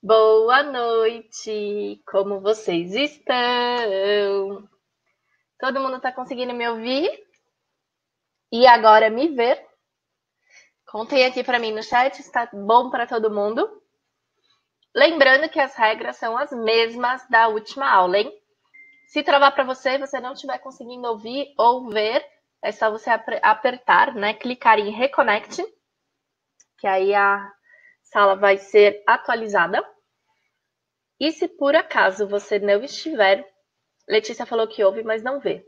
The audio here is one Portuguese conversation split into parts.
Boa noite! Como vocês estão? Todo mundo está conseguindo me ouvir? E agora me ver? Contem aqui para mim no chat, está bom para todo mundo? Lembrando que as regras são as mesmas da última aula, hein? Se travar para você não estiver conseguindo ouvir ou ver, é só você apertar, né? Clicar em Reconnect, que aí a sala vai ser atualizada. E se por acaso você não estiver, Letícia falou que ouve, mas não vê.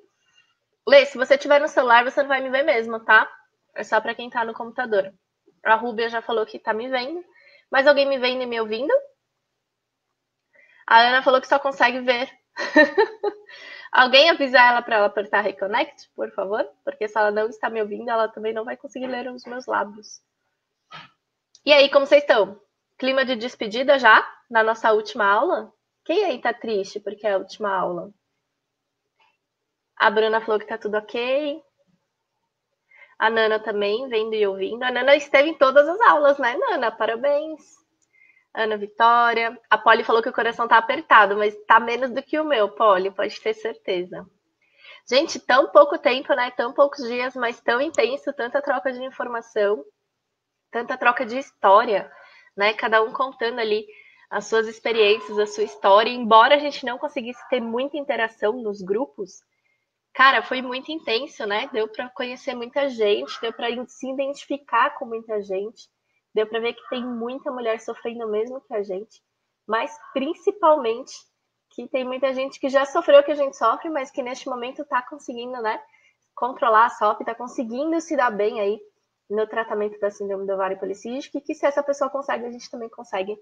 Lê, se você tiver no celular, você não vai me ver mesmo, tá? É só para quem tá no computador. A Rúbia já falou que tá me vendo. Mas alguém me vendo e me ouvindo? A Ana falou que só consegue ver. Alguém avisar ela para ela apertar Reconnect, por favor? Porque se ela não está me ouvindo, ela também não vai conseguir ler os meus lábios. E aí, como vocês estão? Clima de despedida já? Na nossa última aula? Quem aí tá triste porque é a última aula? A Bruna falou que tá tudo ok. A Nana também, vendo e ouvindo. A Nana esteve em todas as aulas, né, Nana? Parabéns. Ana Vitória. A Polly falou que o coração tá apertado, mas tá menos do que o meu, Polly, pode ter certeza. Gente, tão pouco tempo, né? Tão poucos dias, mas tão intenso, tanta troca de informação, tanta troca de história, né? Cada um contando ali as suas experiências, a sua história. Embora a gente não conseguisse ter muita interação nos grupos, cara, foi muito intenso, né? Deu para conhecer muita gente, deu para se identificar com muita gente, deu para ver que tem muita mulher sofrendo o mesmo que a gente, mas principalmente que tem muita gente que já sofreu o que a gente sofre, mas que neste momento está conseguindo, né, controlar a SOP, está conseguindo se dar bem aí no tratamento da síndrome do ovário policístico, e que se essa pessoa consegue, a gente também consegue.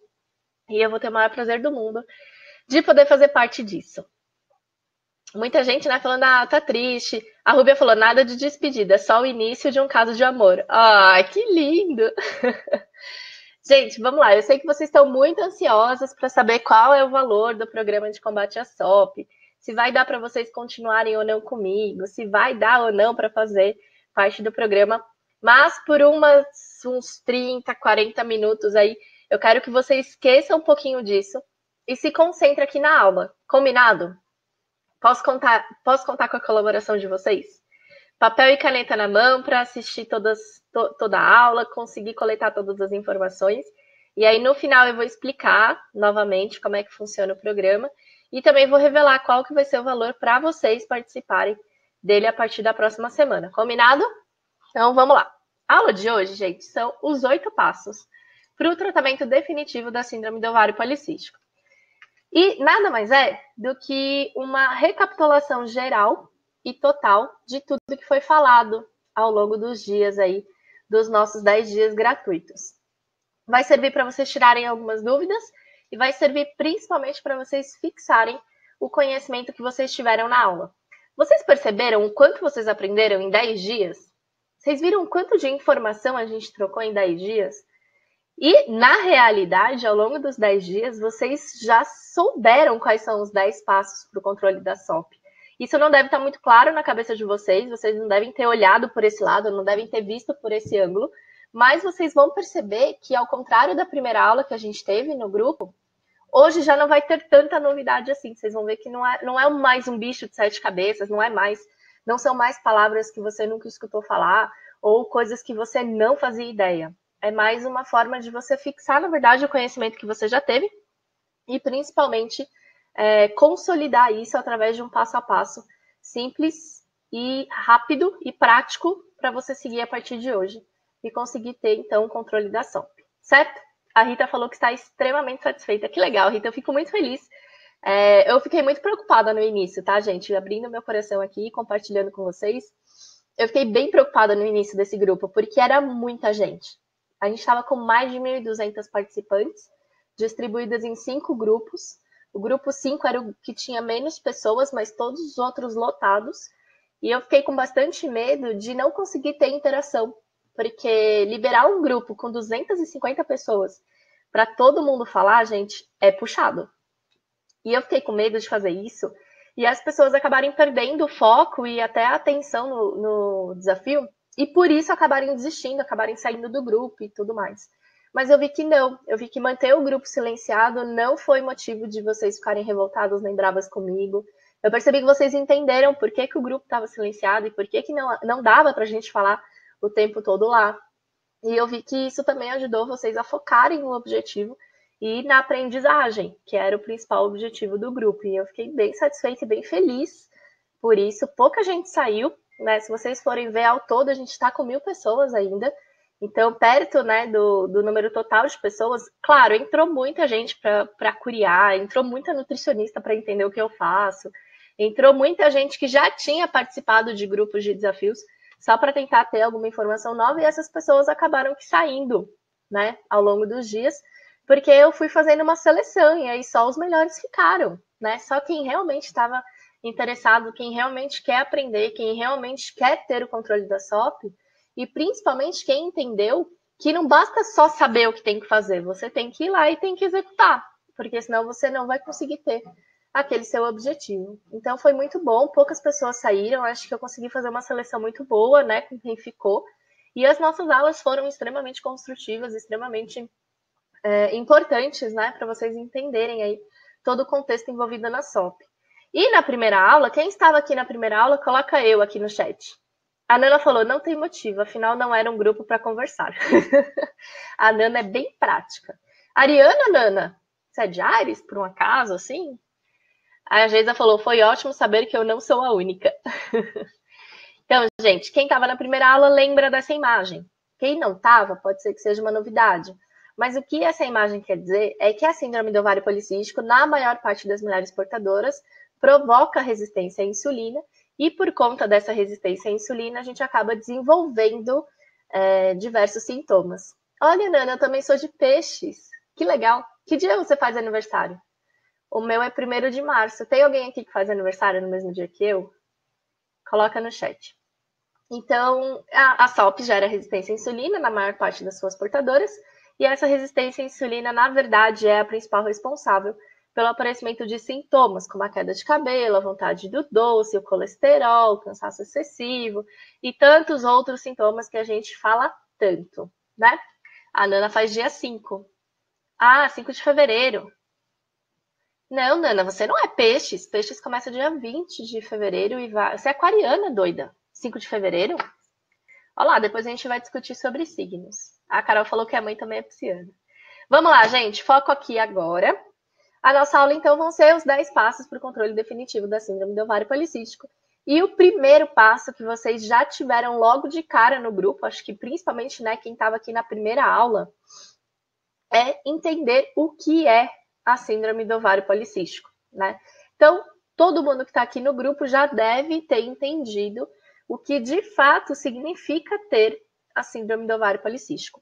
E eu vou ter o maior prazer do mundo de poder fazer parte disso. Muita gente, né, falando, tá triste. A Rúbia falou, nada de despedida, é só o início de um caso de amor. Ah, que lindo! Gente, vamos lá. Eu sei que vocês estão muito ansiosas para saber qual é o valor do programa de combate à SOP, se vai dar para vocês continuarem ou não comigo, se vai dar ou não para fazer parte do programa. Mas por uns 30, 40 minutos aí, eu quero que você esqueça um pouquinho disso e se concentre aqui na aula. Combinado? Posso contar com a colaboração de vocês? Papel e caneta na mão para assistir toda a aula, conseguir coletar todas as informações. E aí, no final, eu vou explicar novamente como é que funciona o programa e também vou revelar qual que vai ser o valor para vocês participarem dele a partir da próxima semana. Combinado? Então, vamos lá. A aula de hoje, gente, são os 8 passos para o tratamento definitivo da síndrome do ovário policístico. E nada mais é do que uma recapitulação geral e total de tudo que foi falado ao longo dos dias aí, dos nossos 10 dias gratuitos. Vai servir para vocês tirarem algumas dúvidas e vai servir principalmente para vocês fixarem o conhecimento que vocês tiveram na aula. Vocês perceberam o quanto vocês aprenderam em 10 dias? Vocês viram o quanto de informação a gente trocou em 10 dias? E, na realidade, ao longo dos 10 dias, vocês já souberam quais são os 10 passos para o controle da SOP. Isso não deve estar muito claro na cabeça de vocês não devem ter olhado por esse lado, não devem ter visto por esse ângulo, mas vocês vão perceber que, ao contrário da primeira aula que a gente teve no grupo, hoje já não vai ter tanta novidade assim. Vocês vão ver que não é mais um bicho de 7 cabeças, não são mais palavras que você nunca escutou falar ou coisas que você não fazia ideia. É mais uma forma de você fixar, na verdade, o conhecimento que você já teve e, principalmente, consolidar isso através de um passo a passo simples e rápido e prático para você seguir a partir de hoje e conseguir ter, então, o controle da SOP, certo? A Rita falou que está extremamente satisfeita. Que legal, Rita, eu fico muito feliz. Eu fiquei muito preocupada no início, tá, gente? Abrindo meu coração aqui e compartilhando com vocês. Eu fiquei bem preocupada no início desse grupo, porque era muita gente. A gente estava com mais de 1.200 participantes, distribuídas em 5 grupos. O grupo 5 era o que tinha menos pessoas, mas todos os outros lotados. E eu fiquei com bastante medo de não conseguir ter interação, porque liberar um grupo com 250 pessoas para todo mundo falar, gente, é puxado. E eu fiquei com medo de fazer isso e as pessoas acabarem perdendo o foco e até a atenção no desafio, e por isso acabarem desistindo, acabarem saindo do grupo e tudo mais. Mas eu vi que não, eu vi que manter o grupo silenciado não foi motivo de vocês ficarem revoltados nem bravas comigo. Eu percebi que vocês entenderam por que o grupo estava silenciado e por que não dava para a gente falar o tempo todo lá. E eu vi que isso também ajudou vocês a focarem no objetivo e na aprendizagem, que era o principal objetivo do grupo. E eu fiquei bem satisfeita e bem feliz por isso. Pouca gente saiu, né? Se vocês forem ver ao todo, a gente está com 1.000 pessoas ainda. Então, perto, né, do número total de pessoas, claro, entrou muita gente para curiar, entrou muita nutricionista para entender o que eu faço, entrou muita gente que já tinha participado de grupos de desafios só para tentar ter alguma informação nova, e essas pessoas acabaram que saindo, né, ao longo dos dias, porque eu fui fazendo uma seleção, e aí só os melhores ficaram, né, só quem realmente estava interessado, quem realmente quer aprender, quem realmente quer ter o controle da SOP, e principalmente quem entendeu que não basta só saber o que tem que fazer, você tem que ir lá e tem que executar, porque senão você não vai conseguir ter aquele seu objetivo. Então foi muito bom, poucas pessoas saíram, acho que eu consegui fazer uma seleção muito boa, né, com quem ficou, e as nossas aulas foram extremamente construtivas, extremamente importantes, né, para vocês entenderem aí todo o contexto envolvido na SOP. E na primeira aula, quem estava aqui na primeira aula, coloca eu aqui no chat. A Nana falou, não tem motivo, afinal não era um grupo para conversar. A Nana é bem prática. Ariana, Nana, você é de Ares, por um acaso, assim? A Geisa falou, foi ótimo saber que eu não sou a única. Então, gente, quem estava na primeira aula lembra dessa imagem. Quem não estava, pode ser que seja uma novidade. Mas o que essa imagem quer dizer é que a síndrome do ovário policístico, na maior parte das mulheres portadoras, provoca resistência à insulina, e por conta dessa resistência à insulina, a gente acaba desenvolvendo diversos sintomas. Olha, Nana, eu também sou de peixes. Que legal. Que dia você faz aniversário? O meu é 1º de março. Tem alguém aqui que faz aniversário no mesmo dia que eu? Coloca no chat. Então, a SOP gera resistência à insulina na maior parte das suas portadoras, e essa resistência à insulina, na verdade, é a principal responsável pelo aparecimento de sintomas, como a queda de cabelo, a vontade do doce, o colesterol, o cansaço excessivo e tantos outros sintomas que a gente fala tanto, né? A Nana faz dia 5. Ah, 5 de fevereiro. Não, Nana, você não é peixes. Peixes começa dia 20 de fevereiro e vai... Você é aquariana, doida. 5 de fevereiro? Olha lá, depois a gente vai discutir sobre signos. A Carol falou que a mãe também é pisciana. Vamos lá, gente. Foco aqui agora. A nossa aula, então, vão ser os 10 passos para o controle definitivo da síndrome do ovário policístico. E o primeiro passo que vocês já tiveram logo de cara no grupo, acho que principalmente, né, quem estava aqui na primeira aula, é entender o que é a síndrome do ovário policístico, né? Então, todo mundo que está aqui no grupo já deve ter entendido o que de fato significa ter a síndrome do ovário policístico.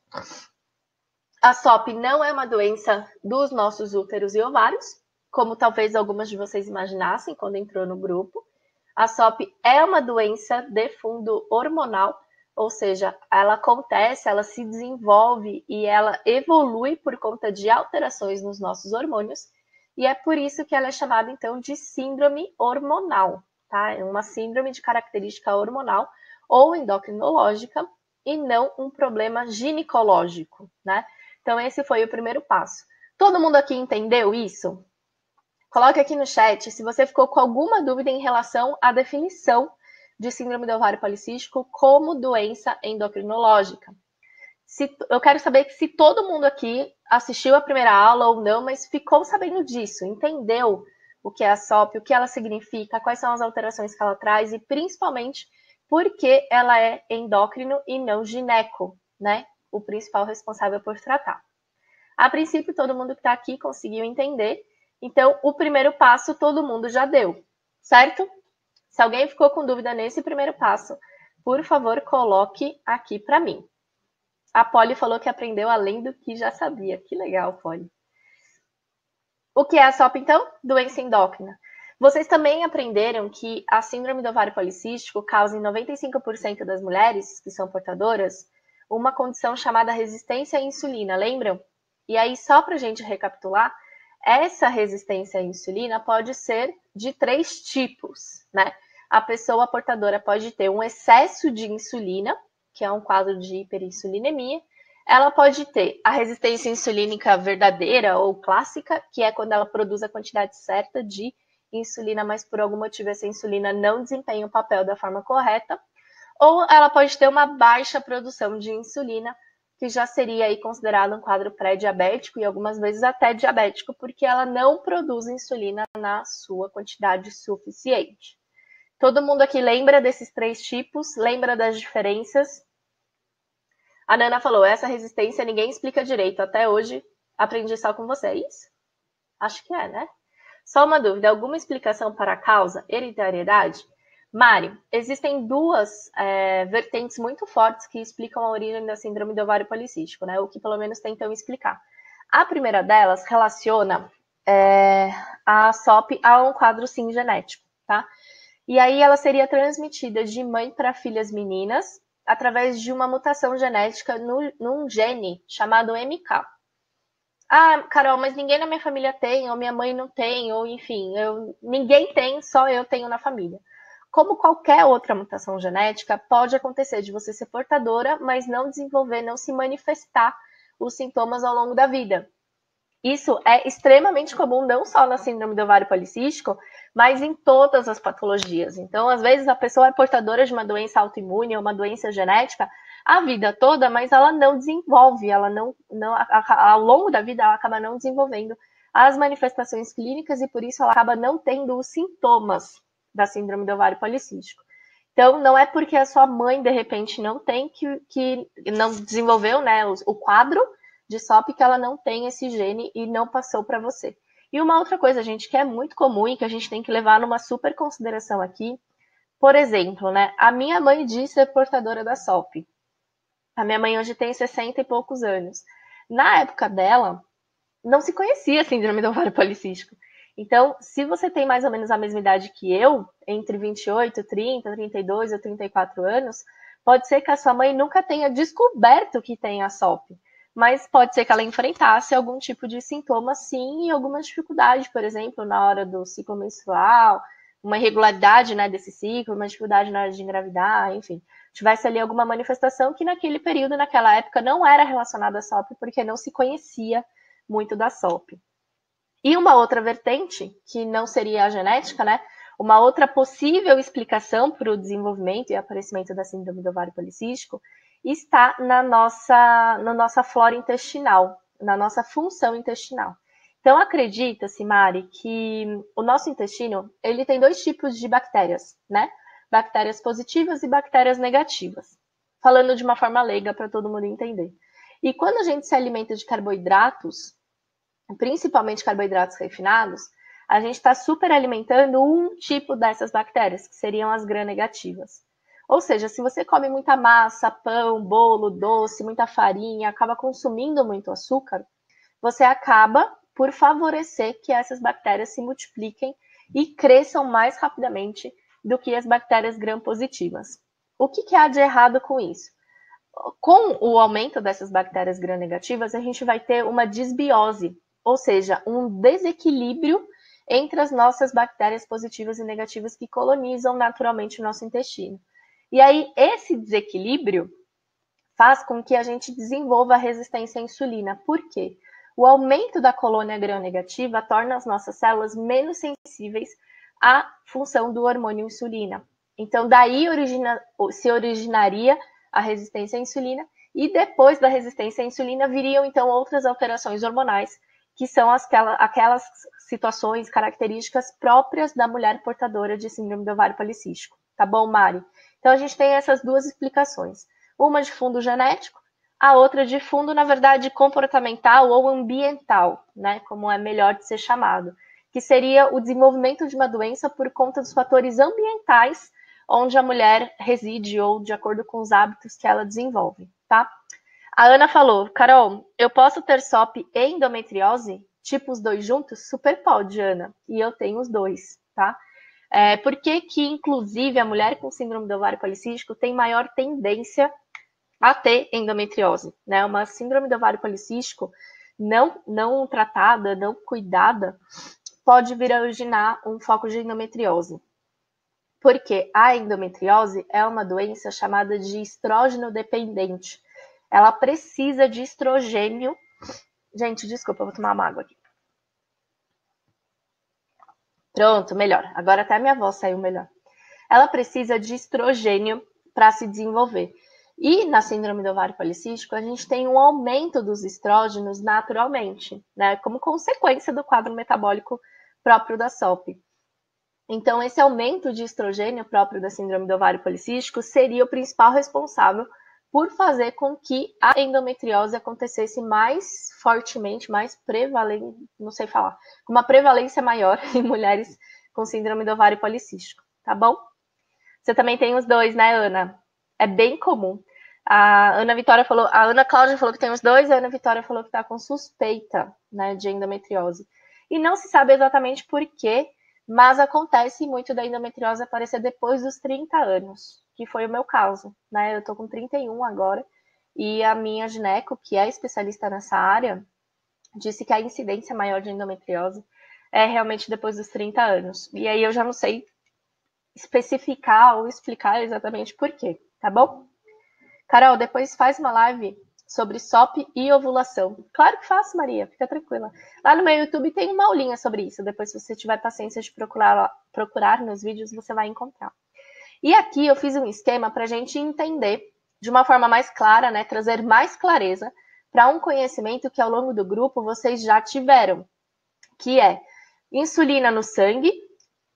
A SOP não é uma doença dos nossos úteros e ovários, como talvez algumas de vocês imaginassem quando entrou no grupo. A SOP é uma doença de fundo hormonal, ou seja, ela acontece, ela se desenvolve e ela evolui por conta de alterações nos nossos hormônios, e é por isso que ela é chamada, então, de síndrome hormonal, tá? É uma síndrome de característica hormonal ou endocrinológica e não um problema ginecológico, né? Então, esse foi o primeiro passo. Todo mundo aqui entendeu isso? Coloque aqui no chat se você ficou com alguma dúvida em relação à definição de síndrome do ovário policístico como doença endocrinológica. Eu quero saber se todo mundo aqui assistiu a primeira aula ou não, mas ficou sabendo disso, entendeu o que é a SOP, o que ela significa, quais são as alterações que ela traz e, principalmente, por que ela é endócrino e não gineco, né? O principal responsável por tratar. A princípio, todo mundo que está aqui conseguiu entender. Então, o primeiro passo todo mundo já deu, certo? Se alguém ficou com dúvida nesse primeiro passo, por favor, coloque aqui para mim. A Polly falou que aprendeu além do que já sabia. Que legal, Polly. O que é a SOP, então? Doença endócrina. Vocês também aprenderam que a síndrome do ovário policístico causa em 95% das mulheres que são portadoras uma condição chamada resistência à insulina, lembram? E aí, só para a gente recapitular, essa resistência à insulina pode ser de 3 tipos, né? A pessoa portadora pode ter um excesso de insulina, que é um quadro de hiperinsulinemia. Ela pode ter a resistência insulínica verdadeira ou clássica, que é quando ela produz a quantidade certa de insulina, mas por algum motivo essa insulina não desempenha o papel da forma correta. Ou ela pode ter uma baixa produção de insulina, que já seria aí considerado um quadro pré-diabético e algumas vezes até diabético, porque ela não produz insulina na sua quantidade suficiente. Todo mundo aqui lembra desses 3 tipos? Lembra das diferenças? A Nana falou, essa resistência ninguém explica direito. Até hoje, aprendi só com vocês. Acho que é, né? Só uma dúvida, alguma explicação para a causa? Hereditariedade? Mari, existem duas vertentes muito fortes que explicam a origem da síndrome do ovário policístico, né? O que pelo menos tentam explicar. A primeira delas relaciona a SOP a um quadro sim genético, tá? E aí ela seria transmitida de mãe para filhas meninas através de uma mutação genética num gene chamado MK. Ah, Carol, mas ninguém na minha família tem, ou minha mãe não tem, ou enfim, ninguém tem, só eu tenho na família. Como qualquer outra mutação genética, pode acontecer de você ser portadora, mas não desenvolver, não se manifestar os sintomas ao longo da vida. Isso é extremamente comum, não só na síndrome do ovário policístico, mas em todas as patologias. Então, às vezes, a pessoa é portadora de uma doença autoimune ou uma doença genética a vida toda, mas ela não desenvolve, ela ao longo da vida, ela acaba não desenvolvendo as manifestações clínicas e, por isso, ela acaba não tendo os sintomas da síndrome do ovário policístico. Então, não é porque a sua mãe, de repente, não tem, que não desenvolveu, né, o quadro de SOP, que ela não tem esse gene e não passou para você. E uma outra coisa, gente, que é muito comum e que a gente tem que levar numa super consideração aqui, por exemplo, né, a minha mãe diz ser portadora da SOP. A minha mãe hoje tem 60 e poucos anos. Na época dela, não se conhecia a síndrome do ovário policístico. Então, se você tem mais ou menos a mesma idade que eu, entre 28, 30, 32 ou 34 anos, pode ser que a sua mãe nunca tenha descoberto que tem a SOP. Mas pode ser que ela enfrentasse algum tipo de sintoma, sim, e alguma dificuldade, por exemplo, na hora do ciclo menstrual, uma irregularidade, né, desse ciclo, uma dificuldade na hora de engravidar, enfim. Tivesse ali alguma manifestação que naquele período, naquela época, não era relacionada à SOP, porque não se conhecia muito da SOP. E uma outra vertente, que não seria a genética, né? Uma outra possível explicação para o desenvolvimento e aparecimento da síndrome do ovário policístico está na nossa flora intestinal, na nossa função intestinal. Então, acredita-se, Mari, que o nosso intestino, ele tem 2 tipos de bactérias, né? Bactérias positivas e bactérias negativas. Falando de uma forma leiga para todo mundo entender. E quando a gente se alimenta de carboidratos, principalmente carboidratos refinados, a gente está super alimentando um tipo dessas bactérias, que seriam as gram-negativas. Ou seja, se você come muita massa, pão, bolo, doce, muita farinha, acaba consumindo muito açúcar, você acaba por favorecer que essas bactérias se multipliquem e cresçam mais rapidamente do que as bactérias gram-positivas. O que há de errado com isso? Com o aumento dessas bactérias gram-negativas, a gente vai ter uma disbiose, ou seja, um desequilíbrio entre as nossas bactérias positivas e negativas que colonizam naturalmente o nosso intestino. E aí, esse desequilíbrio faz com que a gente desenvolva resistência à insulina. Por quê? O aumento da colônia gram-negativa torna as nossas células menos sensíveis à função do hormônio insulina. Então, daí se originaria a resistência à insulina, e depois da resistência à insulina viriam, então, outras alterações hormonais, que são aquelas situações, características próprias da mulher portadora de síndrome do ovário policístico. Tá bom, Mari? Então, a gente tem essas duas explicações. Uma de fundo genético, a outra de fundo, na verdade, comportamental ou ambiental, né? Como é melhor de ser chamado, que seria o desenvolvimento de uma doença por conta dos fatores ambientais onde a mulher reside ou de acordo com os hábitos que ela desenvolve, tá? A Ana falou, Carol, eu posso ter SOP e endometriose? Tipo os 2 juntos? Super pode, Ana. E eu tenho os 2, tá? Por que, inclusive, a mulher com síndrome do ovário policístico tem maior tendência a ter endometriose, né? Uma síndrome do ovário policístico não tratada, não cuidada, pode vir a originar um foco de endometriose. Porque a endometriose é uma doença chamada de estrógeno dependente. ela precisa de estrogênio. Gente, desculpa, eu vou tomar uma água aqui. Pronto, melhor. Agora até a minha voz saiu melhor. Ela precisa de estrogênio para se desenvolver. E na síndrome do ovário policístico, a gente tem um aumento dos estrógenos naturalmente, né? Como consequência do quadro metabólico próprio da SOP. Então, esse aumento de estrogênio próprio da síndrome do ovário policístico seria o principal responsável por fazer com que a endometriose acontecesse mais fortemente, mais prevalente, não sei falar, com uma prevalência maior em mulheres com síndrome do ovário policístico, tá bom? Você também tem os dois, né, Ana? É bem comum. A Ana Cláudia falou que tem os dois, a Ana Vitória falou que está com suspeita, né, de endometriose. E não se sabe exatamente por quê, mas acontece muito da endometriose aparecer depois dos 30 anos, que foi o meu caso, né? Eu tô com 31 agora, e a minha gineco, que é especialista nessa área, disse que a incidência maior de endometriose é realmente depois dos 30 anos. E aí eu já não sei especificar ou explicar exatamente por quê, tá bom? Carol, depois faz uma live sobre SOP e ovulação. Claro que faço, Maria, fica tranquila. Lá no meu YouTube tem uma aulinha sobre isso. Depois, se você tiver paciência de procurar nos vídeos, você vai encontrar. E aqui eu fiz um esquema para a gente entender de uma forma mais clara, né? Trazer mais clareza para um conhecimento que ao longo do grupo vocês já tiveram, que é insulina no sangue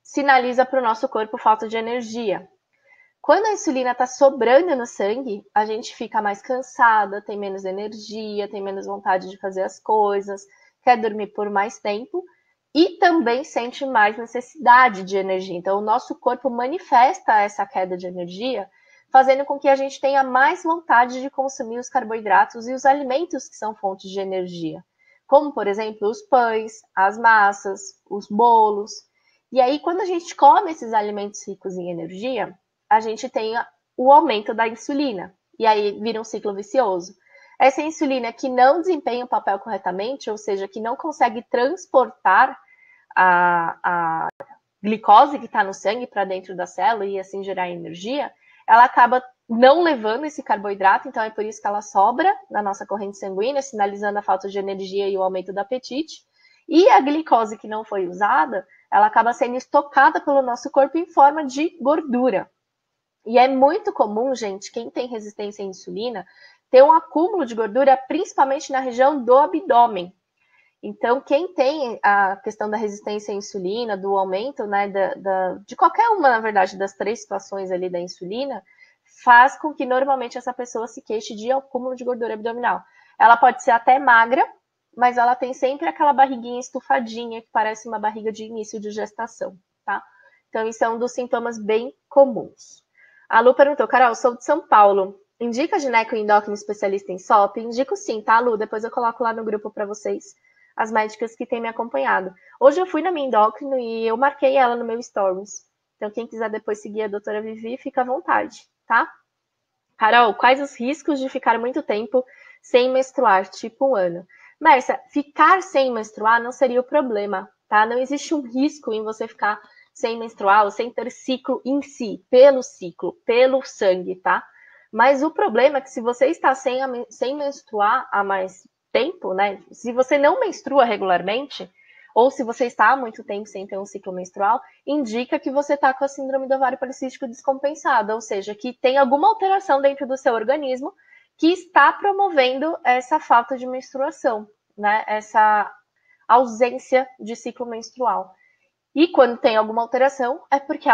sinaliza para o nosso corpo falta de energia. Quando a insulina está sobrando no sangue, a gente fica mais cansada, tem menos energia, tem menos vontade de fazer as coisas, quer dormir por mais tempo e também sente mais necessidade de energia. Então, o nosso corpo manifesta essa queda de energia, fazendo com que a gente tenha mais vontade de consumir os carboidratos e os alimentos que são fontes de energia, como, por exemplo, os pães, as massas, os bolos. E aí, quando a gente come esses alimentos ricos em energia, a gente tem o aumento da insulina. E aí vira um ciclo vicioso. Essa insulina que não desempenha o papel corretamente, ou seja, que não consegue transportar a glicose que está no sangue para dentro da célula e assim gerar energia, ela acaba não levando esse carboidrato, então é por isso que ela sobra na nossa corrente sanguínea, sinalizando a falta de energia e o aumento do apetite. E a glicose que não foi usada, ela acaba sendo estocada pelo nosso corpo em forma de gordura. E é muito comum, gente, quem tem resistência à insulina, ter um acúmulo de gordura, principalmente na região do abdômen. Então, quem tem a questão da resistência à insulina, do aumento, né, de qualquer uma, na verdade, das três situações ali da insulina, faz com que normalmente essa pessoa se queixe de acúmulo de gordura abdominal. Ela pode ser até magra, mas ela tem sempre aquela barriguinha estufadinha, que parece uma barriga de início de gestação, tá? Então, isso é um dos sintomas bem comuns. A Lu perguntou, Carol, sou de São Paulo. Indica gineco e endócrino especialista em SOP? Indico sim, tá, Lu? Depois eu coloco lá no grupo para vocês as médicas que têm me acompanhado. Hoje eu fui na minha endócrino e eu marquei ela no meu stories. Então, quem quiser depois seguir a doutora Vivi, fica à vontade, tá? Carol, quais os riscos de ficar muito tempo sem menstruar, tipo 1 ano? Mércia, ficar sem menstruar não seria o problema, tá? Não existe um risco em você ficar sem menstruar ou sem ter ciclo em si, pelo ciclo, pelo sangue, tá? Mas o problema é que se você está sem menstruar há mais tempo, né? Se você não menstrua regularmente, ou se você está há muito tempo sem ter um ciclo menstrual, indica que você está com a síndrome do ovário policístico descompensada, ou seja, que tem alguma alteração dentro do seu organismo que está promovendo essa falta de menstruação, né? Essa ausência de ciclo menstrual. E quando tem alguma alteração, é porque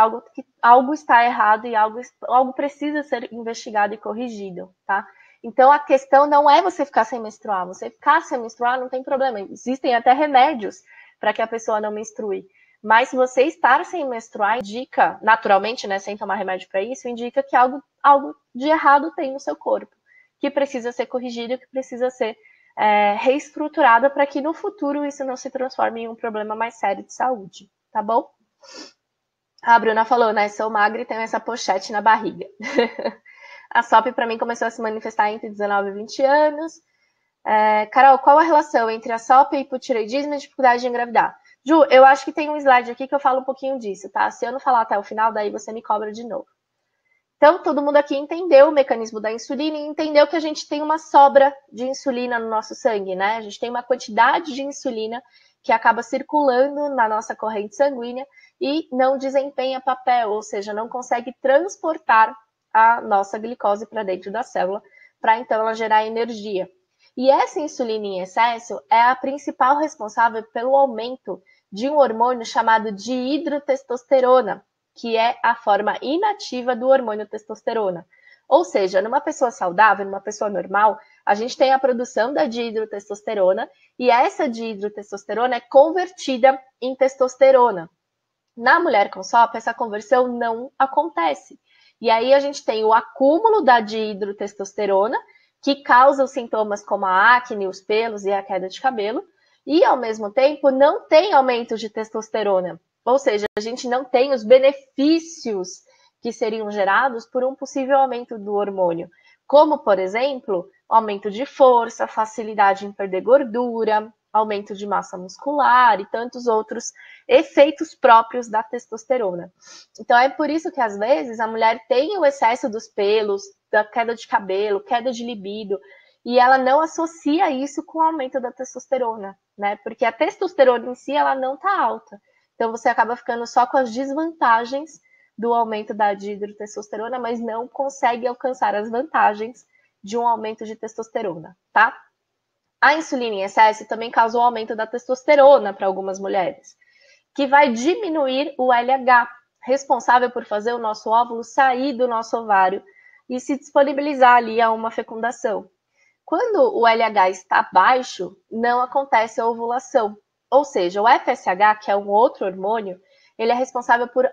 algo está errado e algo precisa ser investigado e corrigido, tá? Então, a questão não é você ficar sem menstruar. Você ficar sem menstruar não tem problema. Existem até remédios para que a pessoa não menstrue. Mas se você estar sem menstruar, indica, naturalmente, né, sem tomar remédio para isso, indica que algo de errado tem no seu corpo, que precisa ser corrigido, que precisa ser reestruturado para que no futuro isso não se transforme em um problema mais sério de saúde, tá bom? A Bruna falou, né, sou magra e tenho essa pochete na barriga. A SOP para mim começou a se manifestar entre 19 e 20 anos. Carol, qual a relação entre a SOP, hipotireoidismo e dificuldade de engravidar? Ju, eu acho que tem um slide aqui que eu falo um pouquinho disso, tá? Se eu não falar até o final, daí você me cobra de novo. Então, todo mundo aqui entendeu o mecanismo da insulina e entendeu que a gente tem uma sobra de insulina no nosso sangue, né? A gente tem uma quantidade de insulina que acaba circulando na nossa corrente sanguínea e não desempenha papel, ou seja, não consegue transportar a nossa glicose para dentro da célula, para então ela gerar energia. E essa insulina em excesso é a principal responsável pelo aumento de um hormônio chamado dihidrotestosterona, que é a forma inativa do hormônio testosterona. Ou seja, numa pessoa saudável, numa pessoa normal, a gente tem a produção da dihidrotestosterona e essa dihidrotestosterona é convertida em testosterona. Na mulher com SOP, essa conversão não acontece. E aí a gente tem o acúmulo da dihidrotestosterona, que causa os sintomas como a acne, os pelos e a queda de cabelo, e ao mesmo tempo não tem aumento de testosterona. Ou seja, a gente não tem os benefícios que seriam gerados por um possível aumento do hormônio, como, por exemplo, aumento de força, facilidade em perder gordura, aumento de massa muscular e tantos outros efeitos próprios da testosterona. Então, é por isso que, às vezes, a mulher tem o excesso dos pelos, da queda de cabelo, queda de libido, e ela não associa isso com o aumento da testosterona, né? Porque a testosterona em si, ela não tá alta. Então, você acaba ficando só com as desvantagens do aumento da dihidrotestosterona, mas não consegue alcançar as vantagens de um aumento de testosterona, tá? A insulina em excesso também causa o aumento da testosterona para algumas mulheres, que vai diminuir o LH, responsável por fazer o nosso óvulo sair do nosso ovário e se disponibilizar ali a uma fecundação. Quando o LH está baixo, não acontece a ovulação. Ou seja, o FSH, que é um outro hormônio, ele é responsável por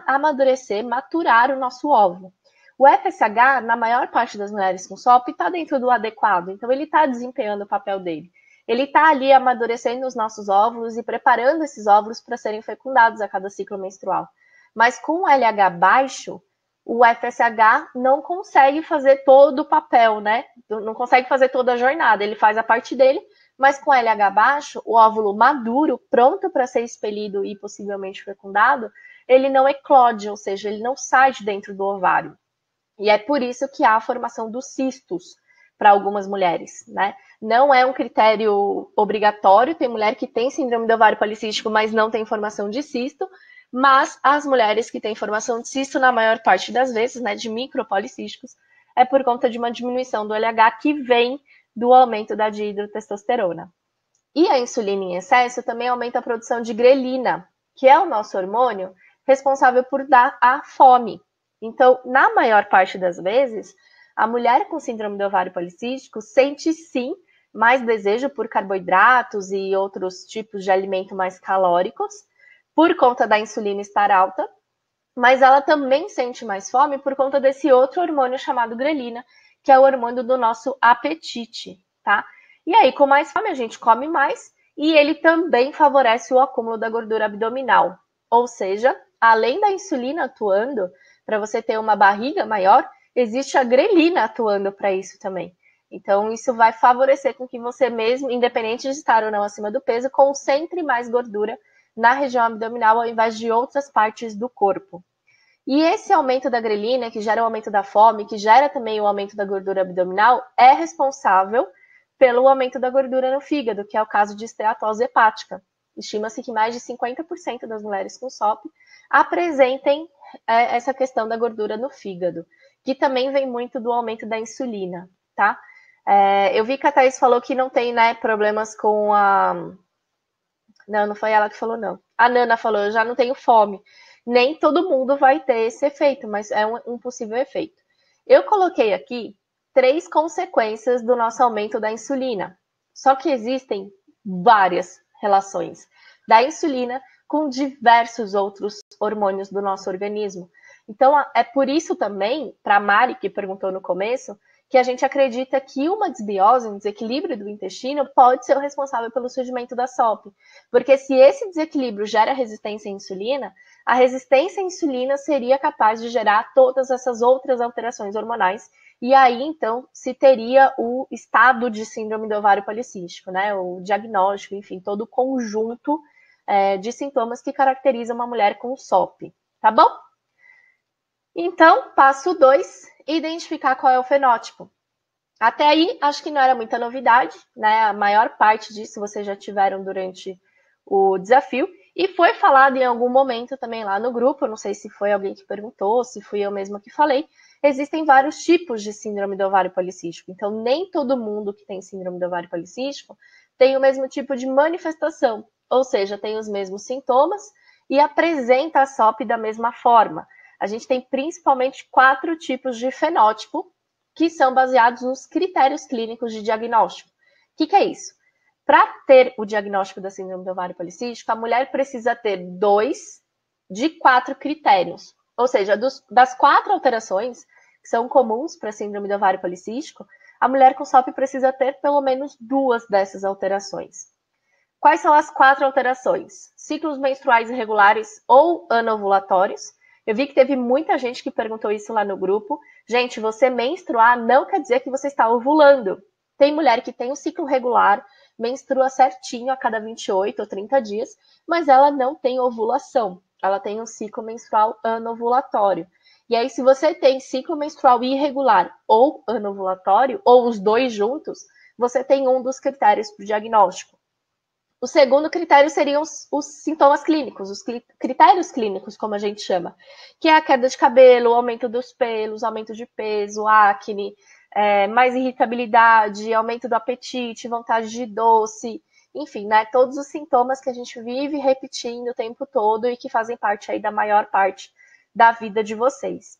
amadurecer, maturar o nosso óvulo. O FSH, na maior parte das mulheres com SOP, está dentro do adequado, então ele está desempenhando o papel dele. Ele está ali amadurecendo os nossos óvulos e preparando esses óvulos para serem fecundados a cada ciclo menstrual. Mas com o LH baixo, o FSH não consegue fazer todo o papel, né? Não consegue fazer toda a jornada. Ele faz a parte dele, mas com LH baixo, o óvulo maduro, pronto para ser expelido e possivelmente fecundado, ele não eclode, ou seja, ele não sai de dentro do ovário. E é por isso que há a formação dos cistos para algumas mulheres, né? Não é um critério obrigatório, tem mulher que tem síndrome do ovário policístico, mas não tem formação de cisto, mas as mulheres que têm formação de cisto, na maior parte das vezes, né, de micropolicísticos, é por conta de uma diminuição do LH que vem do aumento da dihidrotestosterona. E a insulina em excesso também aumenta a produção de grelina, que é o nosso hormônio responsável por dar a fome. Então, na maior parte das vezes, a mulher com síndrome do ovário policístico sente sim mais desejo por carboidratos e outros tipos de alimento mais calóricos, por conta da insulina estar alta, mas ela também sente mais fome por conta desse outro hormônio chamado grelina, que é o hormônio do nosso apetite, tá? E aí, com mais fome, a gente come mais e ele também favorece o acúmulo da gordura abdominal. Ou seja, além da insulina atuando para você ter uma barriga maior, existe a grelina atuando para isso também. Então, isso vai favorecer com que você mesmo, independente de estar ou não acima do peso, concentre mais gordura na região abdominal ao invés de outras partes do corpo. E esse aumento da grelina, que gera o aumento da fome, que gera também o aumento da gordura abdominal, é responsável pelo aumento da gordura no fígado, que é o caso de esteatose hepática. Estima-se que mais de 50% das mulheres com SOP apresentem essa questão da gordura no fígado, que também vem muito do aumento da insulina, tá? Eu vi que a Thaís falou que não tem, né, problemas com a... Não, não foi ela que falou, não. A Nana falou, eu já não tenho fome. Nem todo mundo vai ter esse efeito, mas é um possível efeito. Eu coloquei aqui 3 consequências do nosso aumento da insulina. Só que existem várias relações da insulina com diversos outros hormônios do nosso organismo. Então, é por isso também, para a Mari, que perguntou no começo, que a gente acredita que uma desbiose, um desequilíbrio do intestino, pode ser o responsável pelo surgimento da SOP. Porque se esse desequilíbrio gera resistência à insulina, a resistência à insulina seria capaz de gerar todas essas outras alterações hormonais, e aí, então, se teria o estado de síndrome do ovário policístico, né? O diagnóstico, enfim, todo o conjunto de sintomas que caracteriza uma mulher com SOP, tá bom? Então, passo 2, identificar qual é o fenótipo. Até aí, acho que não era muita novidade, né? A maior parte disso vocês já tiveram durante o desafio. E foi falado em algum momento também lá no grupo, não sei se foi alguém que perguntou, se fui eu mesma que falei, existem vários tipos de síndrome do ovário policístico. Então, nem todo mundo que tem síndrome do ovário policístico tem o mesmo tipo de manifestação, ou seja, tem os mesmos sintomas e apresenta a SOP da mesma forma. A gente tem principalmente 4 tipos de fenótipo, que são baseados nos critérios clínicos de diagnóstico. O que é isso? Para ter o diagnóstico da síndrome do ovário policístico, a mulher precisa ter 2 de 4 critérios. Ou seja, das 4 alterações que são comuns para a síndrome do ovário policístico, a mulher com SOP precisa ter pelo menos 2 dessas alterações. Quais são as 4 alterações? Ciclos menstruais irregulares ou anovulatórios. Eu vi que teve muita gente que perguntou isso lá no grupo. Gente, você menstruar não quer dizer que você está ovulando. Tem mulher que tem um ciclo regular, menstrua certinho a cada 28 ou 30 dias, mas ela não tem ovulação. Ela tem um ciclo menstrual anovulatório. E aí, se você tem ciclo menstrual irregular ou anovulatório, ou os dois juntos, você tem um dos critérios para o diagnóstico. O segundo critério seriam os sintomas clínicos, os critérios clínicos, como a gente chama, que é a queda de cabelo, o aumento dos pelos, aumento de peso, acne, mais irritabilidade, aumento do apetite, vontade de doce, enfim, né, todos os sintomas que a gente vive repetindo o tempo todo e que fazem parte aí da maior parte da vida de vocês.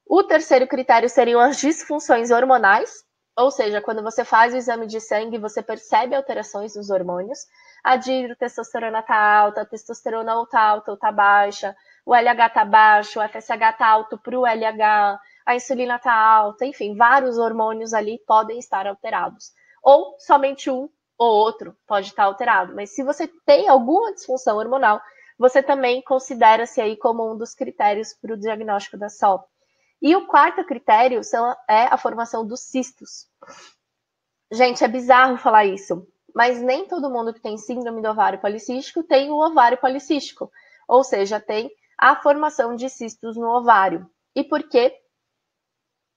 O terceiro critério seriam as disfunções hormonais, ou seja, quando você faz o exame de sangue, você percebe alterações nos hormônios. A dihidrotestosterona está alta, a testosterona ou está alta ou está baixa, o LH está baixo, o FSH está alto para o LH, a insulina está alta, enfim, vários hormônios ali podem estar alterados. Ou somente um ou outro pode estar alterado. Mas se você tem alguma disfunção hormonal, você também considera-se aí como um dos critérios para o diagnóstico da SOP. E o quarto critério é a formação dos cistos. Gente, é bizarro falar isso, mas nem todo mundo que tem síndrome do ovário policístico tem o ovário policístico, ou seja, tem a formação de cistos no ovário. E por quê?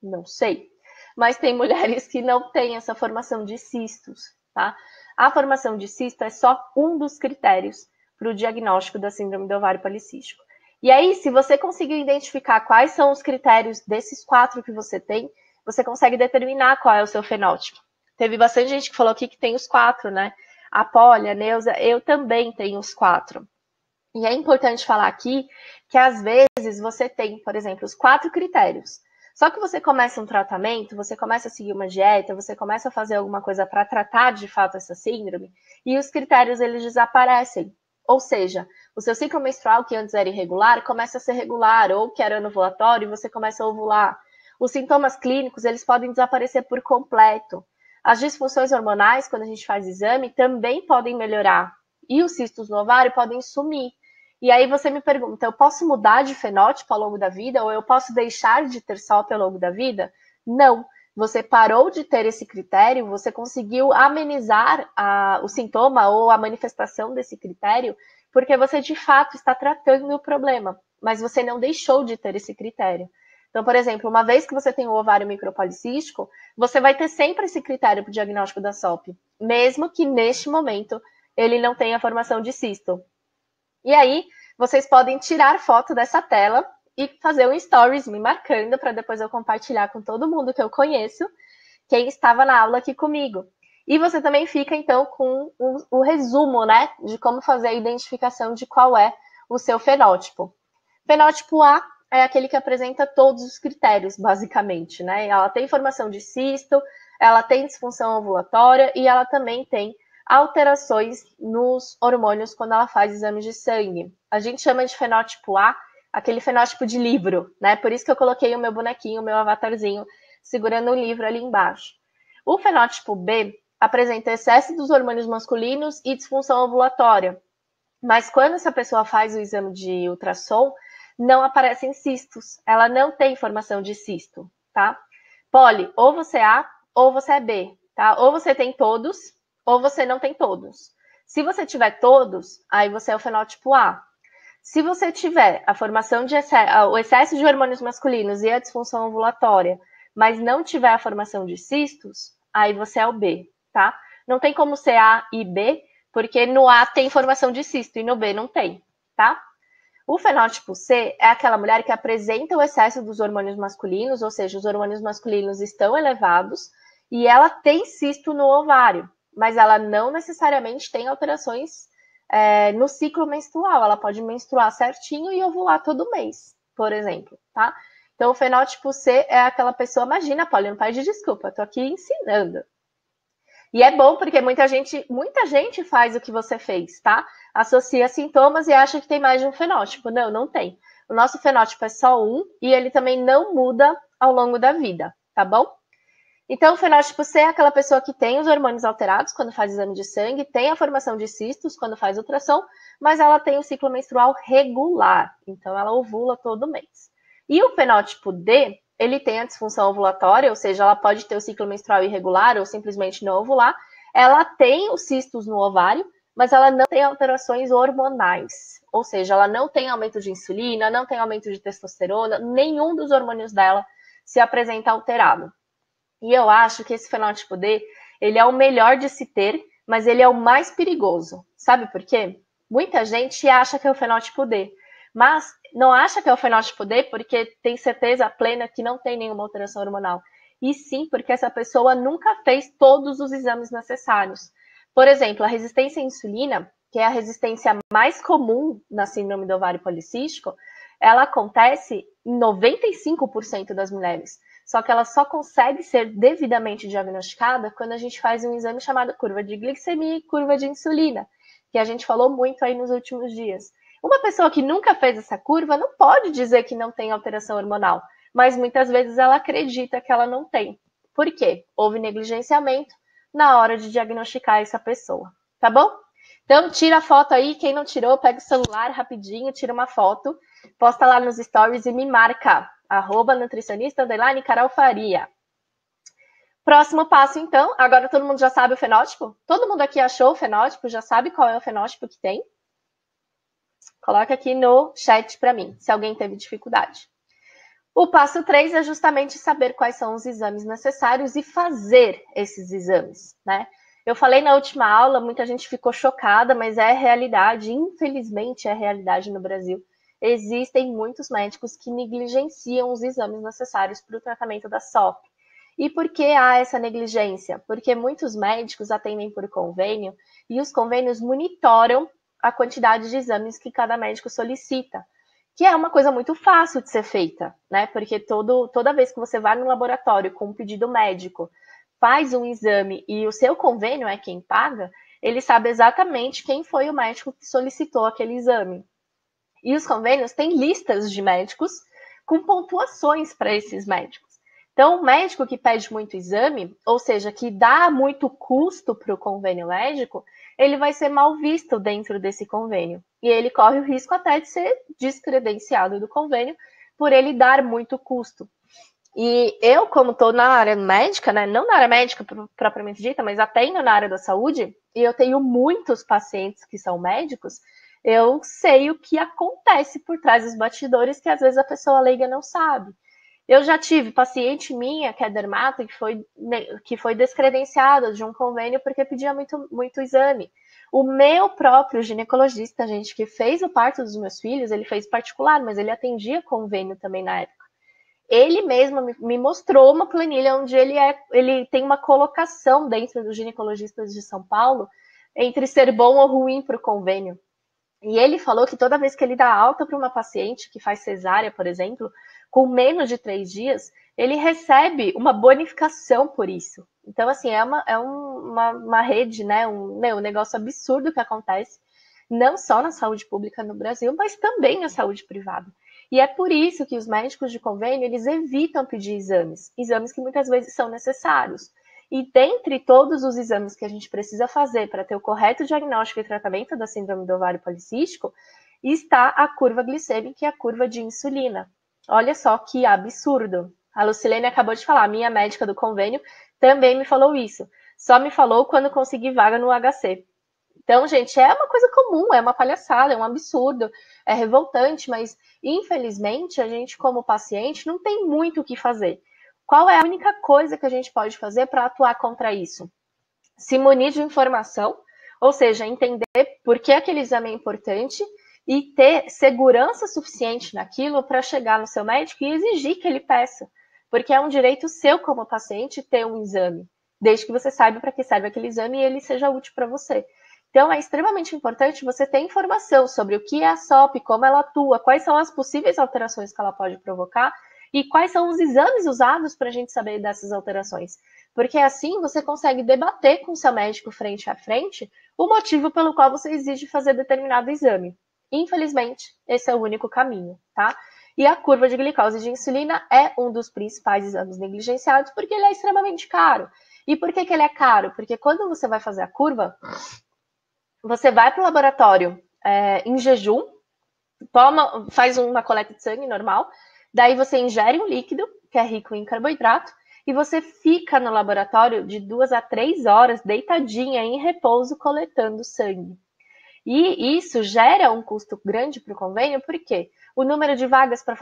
Não sei. Mas tem mulheres que não têm essa formação de cistos, tá? A formação de cisto é só um dos critérios para o diagnóstico da síndrome do ovário policístico. E aí, se você conseguiu identificar quais são os critérios desses 4 que você tem, você consegue determinar qual é o seu fenótipo. Teve bastante gente que falou aqui que tem os 4, né? A Polly, a Neuza, eu também tenho os 4. E é importante falar aqui que às vezes você tem, por exemplo, os 4 critérios. Só que você começa um tratamento, você começa a seguir uma dieta, você começa a fazer alguma coisa para tratar de fato essa síndrome, e os critérios eles desaparecem. Ou seja, o seu ciclo menstrual, que antes era irregular, começa a ser regular, ou que era anovulatório, e você começa a ovular. Os sintomas clínicos, eles podem desaparecer por completo. As disfunções hormonais, quando a gente faz exame, também podem melhorar. E os cistos no ovário podem sumir. E aí você me pergunta, eu posso mudar de fenótipo ao longo da vida ou eu posso deixar de ter SOP ao longo da vida? Não. Você parou de ter esse critério, você conseguiu amenizar o sintoma ou a manifestação desse critério, porque você de fato está tratando o problema, mas você não deixou de ter esse critério. Então, por exemplo, uma vez que você tem o ovário micropolicístico, você vai ter sempre esse critério para o diagnóstico da SOP, mesmo que neste momento ele não tenha formação de cisto. E aí, vocês podem tirar foto dessa tela e fazer um stories me marcando para depois eu compartilhar com todo mundo que eu conheço, quem estava na aula aqui comigo. E você também fica, então, com o resumo, né, de como fazer a identificação de qual é o seu fenótipo. Fenótipo A é aquele que apresenta todos os critérios, basicamente, né? Ela tem formação de cisto, ela tem disfunção ovulatória e ela também tem alterações nos hormônios quando ela faz exames de sangue. A gente chama de fenótipo A, aquele fenótipo de livro, né? Por isso que eu coloquei o meu bonequinho, o meu avatarzinho, segurando o livro ali embaixo. O fenótipo B apresenta excesso dos hormônios masculinos e disfunção ovulatória. Mas quando essa pessoa faz o exame de ultrassom, não aparecem cistos. Ela não tem formação de cisto, tá? Polly, ou você é A ou você é B, tá? Ou você tem todos, ou você não tem todos. Se você tiver todos, aí você é o fenótipo A. Se você tiver a formação de o excesso de hormônios masculinos e a disfunção ovulatória, mas não tiver a formação de cistos, aí você é o B, tá? Não tem como ser A e B, porque no A tem formação de cisto e no B não tem, tá? O fenótipo C é aquela mulher que apresenta o excesso dos hormônios masculinos, ou seja, os hormônios masculinos estão elevados e ela tem cisto no ovário, mas ela não necessariamente tem alterações no ciclo menstrual. Ela pode menstruar certinho e ovular todo mês, por exemplo, tá? Então, o fenótipo C é aquela pessoa, imagina, Paulo, não pede desculpa, tô aqui ensinando. E é bom porque muita gente faz o que você fez, tá? Associa sintomas e acha que tem mais de um fenótipo. Não, não tem. O nosso fenótipo é só um e ele também não muda ao longo da vida, tá bom? Então, o fenótipo C é aquela pessoa que tem os hormônios alterados quando faz exame de sangue, tem a formação de cistos quando faz ultrassom, mas ela tem o ciclo menstrual regular, então ela ovula todo mês. E o fenótipo D, ele tem a disfunção ovulatória, ou seja, ela pode ter o ciclo menstrual irregular ou simplesmente não ovular. Ela tem os cistos no ovário, mas ela não tem alterações hormonais, ou seja, ela não tem aumento de insulina, não tem aumento de testosterona, nenhum dos hormônios dela se apresenta alterado. E eu acho que esse fenótipo D, ele é o melhor de se ter, mas ele é o mais perigoso. Sabe por quê? Muita gente acha que é o fenótipo D, mas não acha que é o fenótipo D porque tem certeza plena que não tem nenhuma alteração hormonal. E sim porque essa pessoa nunca fez todos os exames necessários. Por exemplo, a resistência à insulina, que é a resistência mais comum na síndrome do ovário policístico, ela acontece em 95% das mulheres. Só que ela só consegue ser devidamente diagnosticada quando a gente faz um exame chamado curva de glicemia e curva de insulina, que a gente falou muito aí nos últimos dias. Uma pessoa que nunca fez essa curva não pode dizer que não tem alteração hormonal, mas muitas vezes ela acredita que ela não tem. Por quê? Houve negligenciamento na hora de diagnosticar essa pessoa, tá bom? Então, tira a foto aí, quem não tirou, pega o celular rapidinho, tira uma foto, posta lá nos stories e me marca. @nutricionista_Carol Faria. Próximo passo, então. Agora todo mundo já sabe o fenótipo? Todo mundo aqui achou o fenótipo? Já sabe qual é o fenótipo que tem? Coloca aqui no chat para mim, se alguém teve dificuldade. O passo 3 é justamente saber quais são os exames necessários e fazer esses exames, né? Eu falei na última aula, muita gente ficou chocada, mas é realidade, infelizmente é realidade no Brasil. Existem muitos médicos que negligenciam os exames necessários para o tratamento da SOP. E por que há essa negligência? Porque muitos médicos atendem por convênio e os convênios monitoram a quantidade de exames que cada médico solicita, que é uma coisa muito fácil de ser feita, né? Porque toda vez que você vai no laboratório com um pedido médico, faz um exame e o seu convênio é quem paga, ele sabe exatamente quem foi o médico que solicitou aquele exame. E os convênios têm listas de médicos com pontuações para esses médicos. Então, o médico que pede muito exame, ou seja, que dá muito custo para o convênio médico, ele vai ser mal visto dentro desse convênio. E ele corre o risco até de ser descredenciado do convênio por ele dar muito custo. E eu, como estou na área médica, né, não na área médica propriamente dita, mas atendo na área da saúde, e eu tenho muitos pacientes que são médicos, eu sei o que acontece por trás dos bastidores que às vezes a pessoa leiga não sabe. Eu já tive paciente minha, que é dermato, que foi descredenciada de um convênio porque pedia muito exame. O meu próprio ginecologista, gente, que fez o parto dos meus filhos, ele fez particular, mas ele atendia convênio também na época. Ele mesmo me mostrou uma planilha onde ele tem uma colocação dentro dos ginecologistas de São Paulo entre ser bom ou ruim para o convênio. E ele falou que toda vez que ele dá alta para uma paciente que faz cesárea, por exemplo, com menos de 3 dias, ele recebe uma bonificação por isso. Então, assim, é uma rede, né? Um negócio absurdo que acontece, não só na saúde pública no Brasil, mas também na saúde privada. E é por isso que os médicos de convênio, eles evitam pedir exames que muitas vezes são necessários. E dentre todos os exames que a gente precisa fazer para ter o correto diagnóstico e tratamento da síndrome do ovário policístico, está a curva glicêmica e a curva de insulina. Olha só que absurdo. A Lucilene acabou de falar, a minha médica do convênio também me falou isso. Só me falou quando consegui vaga no HC. Então, gente, é uma coisa comum, é uma palhaçada, é um absurdo, é revoltante, mas infelizmente a gente, como paciente, não tem muito o que fazer. Qual é a única coisa que a gente pode fazer para atuar contra isso? Se munir de informação, ou seja, entender por que aquele exame é importante e ter segurança suficiente naquilo para chegar no seu médico e exigir que ele peça. Porque é um direito seu como paciente ter um exame, desde que você saiba para que serve aquele exame e ele seja útil para você. Então, é extremamente importante você ter informação sobre o que é a SOP, como ela atua, quais são as possíveis alterações que ela pode provocar e quais são os exames usados para a gente saber dessas alterações. Porque assim você consegue debater com o seu médico frente a frente o motivo pelo qual você exige fazer determinado exame. Infelizmente, esse é o único caminho, tá? E a curva de glicose de insulina é um dos principais exames negligenciados porque ele é extremamente caro. E por que ele é caro? Porque quando você vai fazer a curva, você vai para o laboratório em jejum, faz uma coleta de sangue normal, daí você ingere um líquido, que é rico em carboidrato, e você fica no laboratório de 2 a 3 horas, deitadinha, em repouso, coletando sangue. E isso gera um custo grande para o convênio, porque o número de vagas para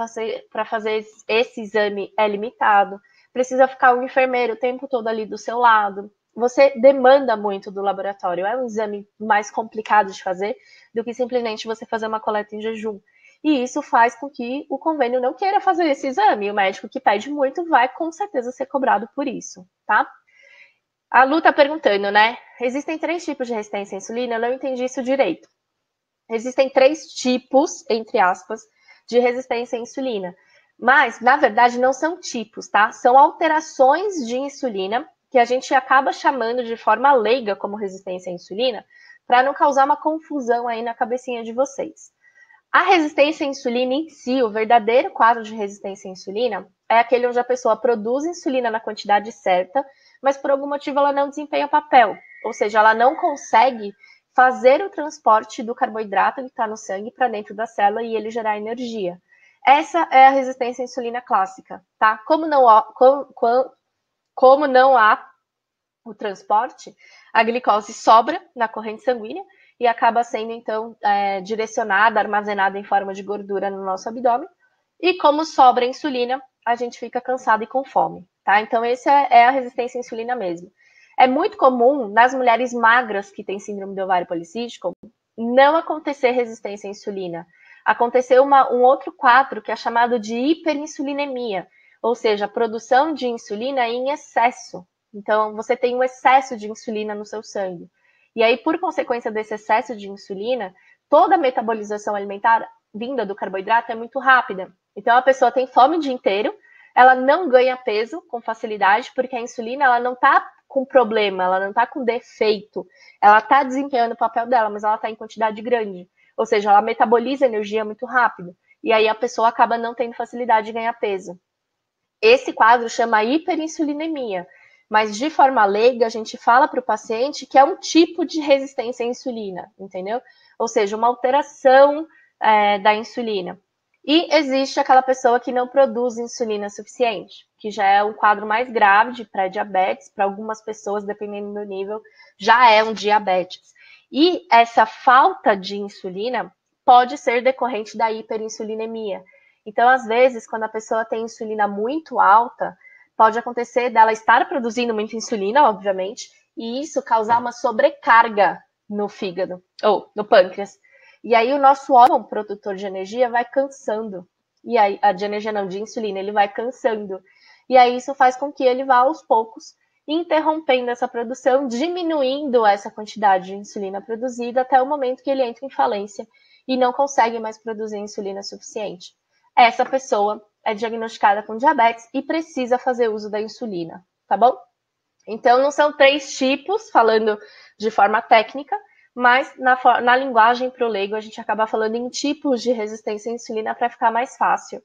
fazer esse exame é limitado, precisa ficar o enfermeiro o tempo todo ali do seu lado, você demanda muito do laboratório, é um exame mais complicado de fazer do que simplesmente você fazer uma coleta em jejum. E isso faz com que o convênio não queira fazer esse exame. O médico que pede muito vai com certeza ser cobrado por isso, tá? A Lu tá perguntando, né? Existem 3 tipos de resistência à insulina? Eu não entendi isso direito. Existem 3 tipos, entre aspas, de resistência à insulina. Mas, na verdade, não são tipos, tá? São alterações de insulina que a gente acaba chamando de forma leiga como resistência à insulina, para não causar uma confusão aí na cabecinha de vocês. A resistência à insulina em si, o verdadeiro quadro de resistência à insulina, é aquele onde a pessoa produz insulina na quantidade certa, mas por algum motivo ela não desempenha papel, ou seja, ela não consegue fazer o transporte do carboidrato que está no sangue para dentro da célula e ele gerar energia. Essa é a resistência à insulina clássica, tá? Como não há o transporte, a glicose sobra na corrente sanguínea e acaba sendo, então, direcionada, armazenada em forma de gordura no nosso abdômen. E como sobra insulina, a gente fica cansado e com fome, tá? Então, essa é a resistência à insulina mesmo. É muito comum nas mulheres magras que têm síndrome do ovário policístico não acontecer resistência à insulina. Acontecer um outro quadro que é chamado de hiperinsulinemia, ou seja, a produção de insulina em excesso. Então, você tem um excesso de insulina no seu sangue. E aí, por consequência desse excesso de insulina, toda a metabolização alimentar vinda do carboidrato é muito rápida. Então, a pessoa tem fome o dia inteiro, ela não ganha peso com facilidade, porque a insulina ela não está com problema, ela não está com defeito. Ela está desempenhando o papel dela, mas ela está em quantidade grande. Ou seja, ela metaboliza energia muito rápido. E aí a pessoa acaba não tendo facilidade de ganhar peso. Esse quadro chama hiperinsulinemia. Mas de forma leiga, a gente fala para o paciente que é um tipo de resistência à insulina, entendeu? Ou seja, uma alteração da insulina. E existe aquela pessoa que não produz insulina suficiente, que já é um quadro mais grave de pré-diabetes, para algumas pessoas, dependendo do nível, já é um diabetes. E essa falta de insulina pode ser decorrente da hiperinsulinemia. Então, às vezes, quando a pessoa tem insulina muito alta, pode acontecer dela estar produzindo muita insulina, obviamente, e isso causar uma sobrecarga no fígado, ou no pâncreas. E aí o nosso órgão produtor de energia vai cansando. E aí, de energia não, de insulina, ele vai cansando. E aí isso faz com que ele vá aos poucos interrompendo essa produção, diminuindo essa quantidade de insulina produzida até o momento que ele entra em falência e não consegue mais produzir insulina suficiente. Essa pessoa é diagnosticada com diabetes e precisa fazer uso da insulina, tá bom? Então, não são 3 tipos, falando de forma técnica, mas na linguagem para o leigo a gente acaba falando em tipos de resistência à insulina para ficar mais fácil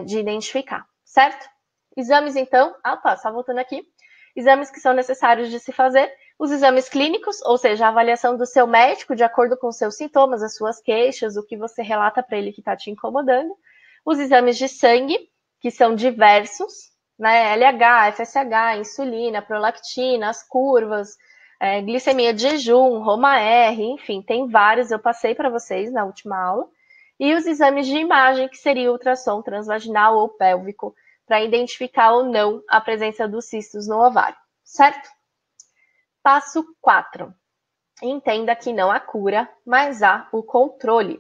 de identificar, certo? Exames, então, só voltando aqui. Exames que são necessários de se fazer. Os exames clínicos, ou seja, a avaliação do seu médico de acordo com os seus sintomas, as suas queixas, o que você relata para ele que está te incomodando. Os exames de sangue, que são diversos, né? LH, FSH, insulina, prolactina, as curvas, glicemia de jejum, Roma-R, enfim, tem vários, eu passei para vocês na última aula. E os exames de imagem, que seria ultrassom transvaginal ou pélvico, para identificar ou não a presença dos cistos no ovário, certo? Passo 4. Entenda que não há cura, mas há o controle.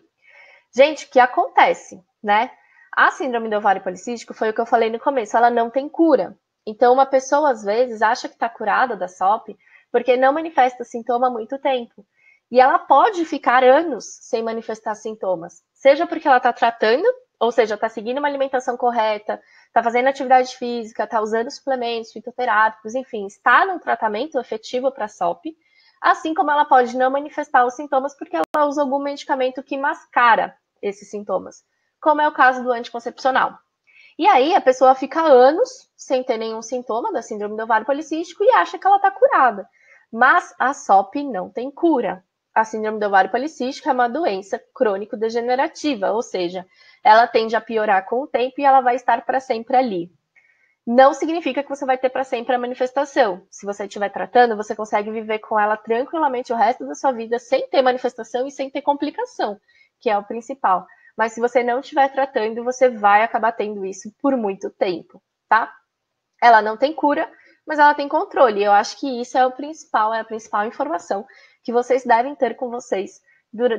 Gente, o que acontece, né? A síndrome do ovário policístico, foi o que eu falei no começo, ela não tem cura. Então, uma pessoa, às vezes, acha que está curada da SOP porque não manifesta sintoma há muito tempo. E ela pode ficar anos sem manifestar sintomas, seja porque ela está tratando, ou seja, está seguindo uma alimentação correta, está fazendo atividade física, está usando suplementos fitoterápicos, enfim, está num tratamento efetivo para a SOP, assim como ela pode não manifestar os sintomas porque ela usa algum medicamento que mascara esses sintomas, como é o caso do anticoncepcional. E aí a pessoa fica anos sem ter nenhum sintoma da síndrome do ovário policístico e acha que ela está curada. Mas a SOP não tem cura. A síndrome do ovário policístico é uma doença crônico-degenerativa, ou seja, ela tende a piorar com o tempo e ela vai estar para sempre ali. Não significa que você vai ter para sempre a manifestação. Se você estiver tratando, você consegue viver com ela tranquilamente o resto da sua vida sem ter manifestação e sem ter complicação, que é o principal. Mas se você não estiver tratando, você vai acabar tendo isso por muito tempo, tá? Ela não tem cura, mas ela tem controle. Eu acho que isso é a principal informação que vocês devem ter com vocês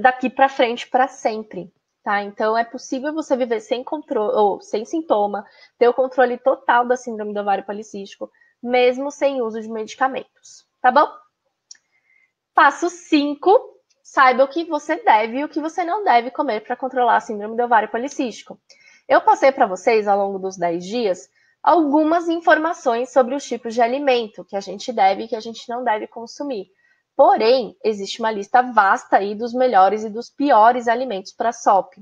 daqui para frente para sempre. Tá? Então, é possível você viver sem controle, ou sem sintoma, ter o controle total da síndrome do ovário policístico, mesmo sem uso de medicamentos. Tá bom? Passo 5. Saiba o que você deve e o que você não deve comer para controlar a síndrome do ovário policístico. Eu passei para vocês, ao longo dos 10 dias, algumas informações sobre os tipos de alimento que a gente deve e que a gente não deve consumir. Porém, existe uma lista vasta aí dos melhores e dos piores alimentos para SOP.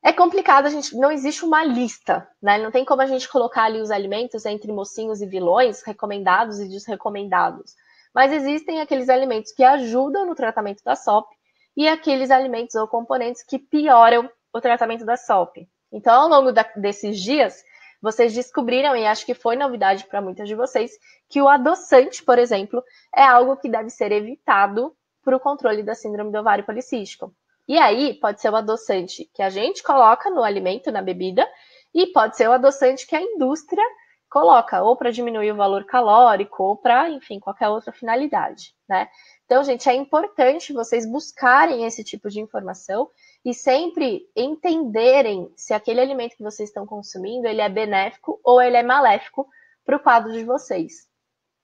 É complicado, não existe uma lista, né? Não tem como a gente colocar ali os alimentos entre mocinhos e vilões, recomendados e desrecomendados. Mas existem aqueles alimentos que ajudam no tratamento da SOP e aqueles alimentos ou componentes que pioram o tratamento da SOP. Então, ao longo desses dias, vocês descobriram, e acho que foi novidade para muitas de vocês, que o adoçante, por exemplo, é algo que deve ser evitado para o controle da síndrome do ovário policístico. E aí, pode ser o adoçante que a gente coloca no alimento, na bebida, e pode ser o adoçante que a indústria coloca, ou para diminuir o valor calórico, ou para, enfim, qualquer outra finalidade, né? Então, gente, é importante vocês buscarem esse tipo de informação e sempre entenderem se aquele alimento que vocês estão consumindo, ele é benéfico ou ele é maléfico para o quadro de vocês.